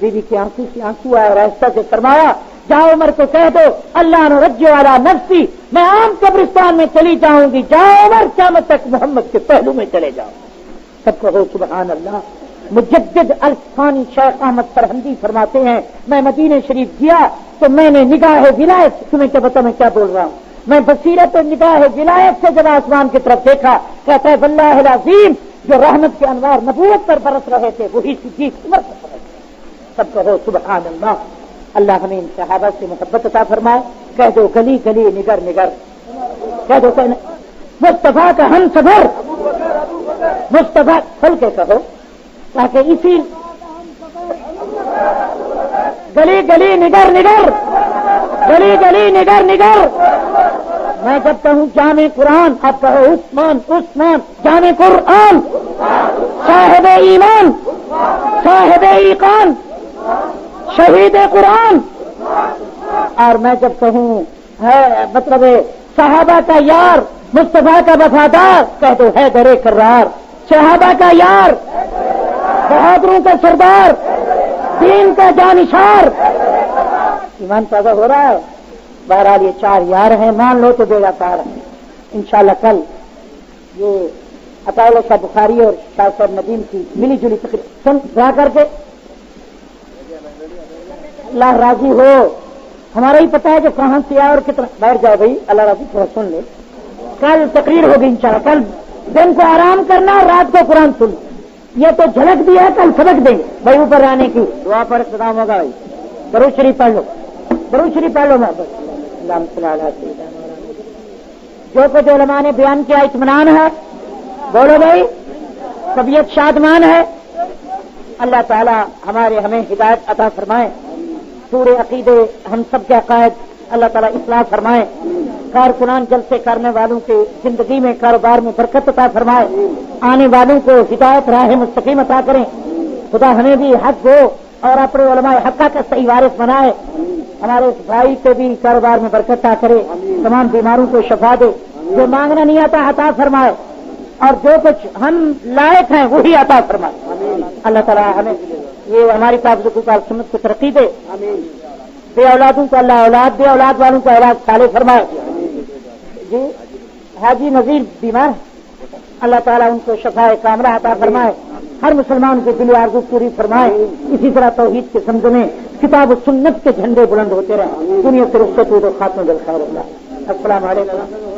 بی بی کی آنکھوں سے آنسو آئے اور آہستہ سے فرمایا جاؤ عمر کو کہہ دو اللہ نرجو علی نفسی, میں عام قبرستان میں چلی جاؤں گی, جاؤ عمر قیامت تک محمد کے پہلو میں چلے جاؤ. سب کہو سبحان اللہ. مجدد الفانی شیخ احمد فرہندی فرماتے ہیں میں مدینہ شریف گیا تو میں نے نگاہ ولایت, تمہیں کیا پتا میں کیا بول رہا ہوں, میں بصیرت و نگاہ ولایت سے جب آسمان کی طرف دیکھا, کہتا ہے واللہ العظیم جو رحمت کے انوار نبوت پر برس رہے تھے وہی صدیق عمر پر برس رہے. سب کہو سبحان اللہ. اللہ ہمیں ان صحابہ سے محبت عطا فرمائے. کہہ دو گلی گلی نگر نگر, کہہ دو مصطفیٰ کا ہم سفر, مصطفیٰ کھل کے کہو تاکہ اسی گلی گلی نگر نگر, گلی گلی نگر نگر. میں جب کہوں جامع قرآن آپ کہو عثمان عثمان, جامع قرآن صاحب ایمان صاحب ایقان شہید قرآن. اور میں جب کہوں ہے مطلب صحابہ کا یار مصطفیٰ کا وفادار, کہہ دو ہے در کرار, صحابہ کا یار بہادروں کا سردار دین کا جانشار. ایمان تازہ ہو رہا ہے. بہرحال یہ 4 یار ہیں, مان لو تو بیڑا پار ہے. انشاءاللہ کل یہ عطا اللہ شاہ بخاری اور شاہ صاحب ندیم کی ملی جلی تقریر سن جا کر کے اللہ راضی ہو. ہمارا ہی پتا ہے کہ کہاں سے آیا اور کتنا. بیٹھ جاؤ بھائی, اللہ راضی تھوڑا سن لے. کل تقریر ہوگی انشاءاللہ. کل دن کو آرام کرنا اور رات کو قرآن سن. یہ تو جھلک دی ہے, کل سبق دیں گے بھائی. اوپر آنے کی دعا پر اختتام ہوگا بھائی. درود شریف پڑھ لو, درود شریف پڑھ لو. میں جو کچھ علماء نے بیان کیا اطمینان ہے, بولو بھائی, طبیعت شادمان ہے. اللہ تعالی ہمیں ہدایت عطا فرمائے. پورے عقیدے ہم سب کے عقائد اللہ تعالیٰ اصلاح فرمائے. کارکنان جلسے کرنے والوں کے زندگی میں کاروبار میں برکت عطا فرمائے. آنے والوں کو ہدایت راہ مستقیم عطا کریں. خدا ہمیں بھی حق ہو اور اپنے علماء حقہ کا صحیح وارث بنائے. ہمارے اس بھائی کو بھی کاروبار میں برکت عطا کرے. تمام بیماروں کو شفا دے. جو مانگنا نہیں آتا عطا فرمائے اور جو کچھ ہم لائق ہیں وہی عطا فرمائے. اللہ تعالیٰ ہمیں یہ ہماری تعبد سنت کو ترقی دے. بے اولادوں کو اللہ اولاد دے, اولاد والوں کو اولاد صالح فرمائے. جی حاجی نذیر بیمار, اللہ تعالیٰ ان کو شفاء کاملہ عطا فرمائے. ہر مسلمان کی دلی آرزو پوری فرمائے. اسی طرح توحید کے سمجھنے کتاب و سنت کے جھنڈے بلند ہوتے رہے. دنیا سے رخصت ہو تو خاتمہ بالخیر. اللہ السلام علیکم.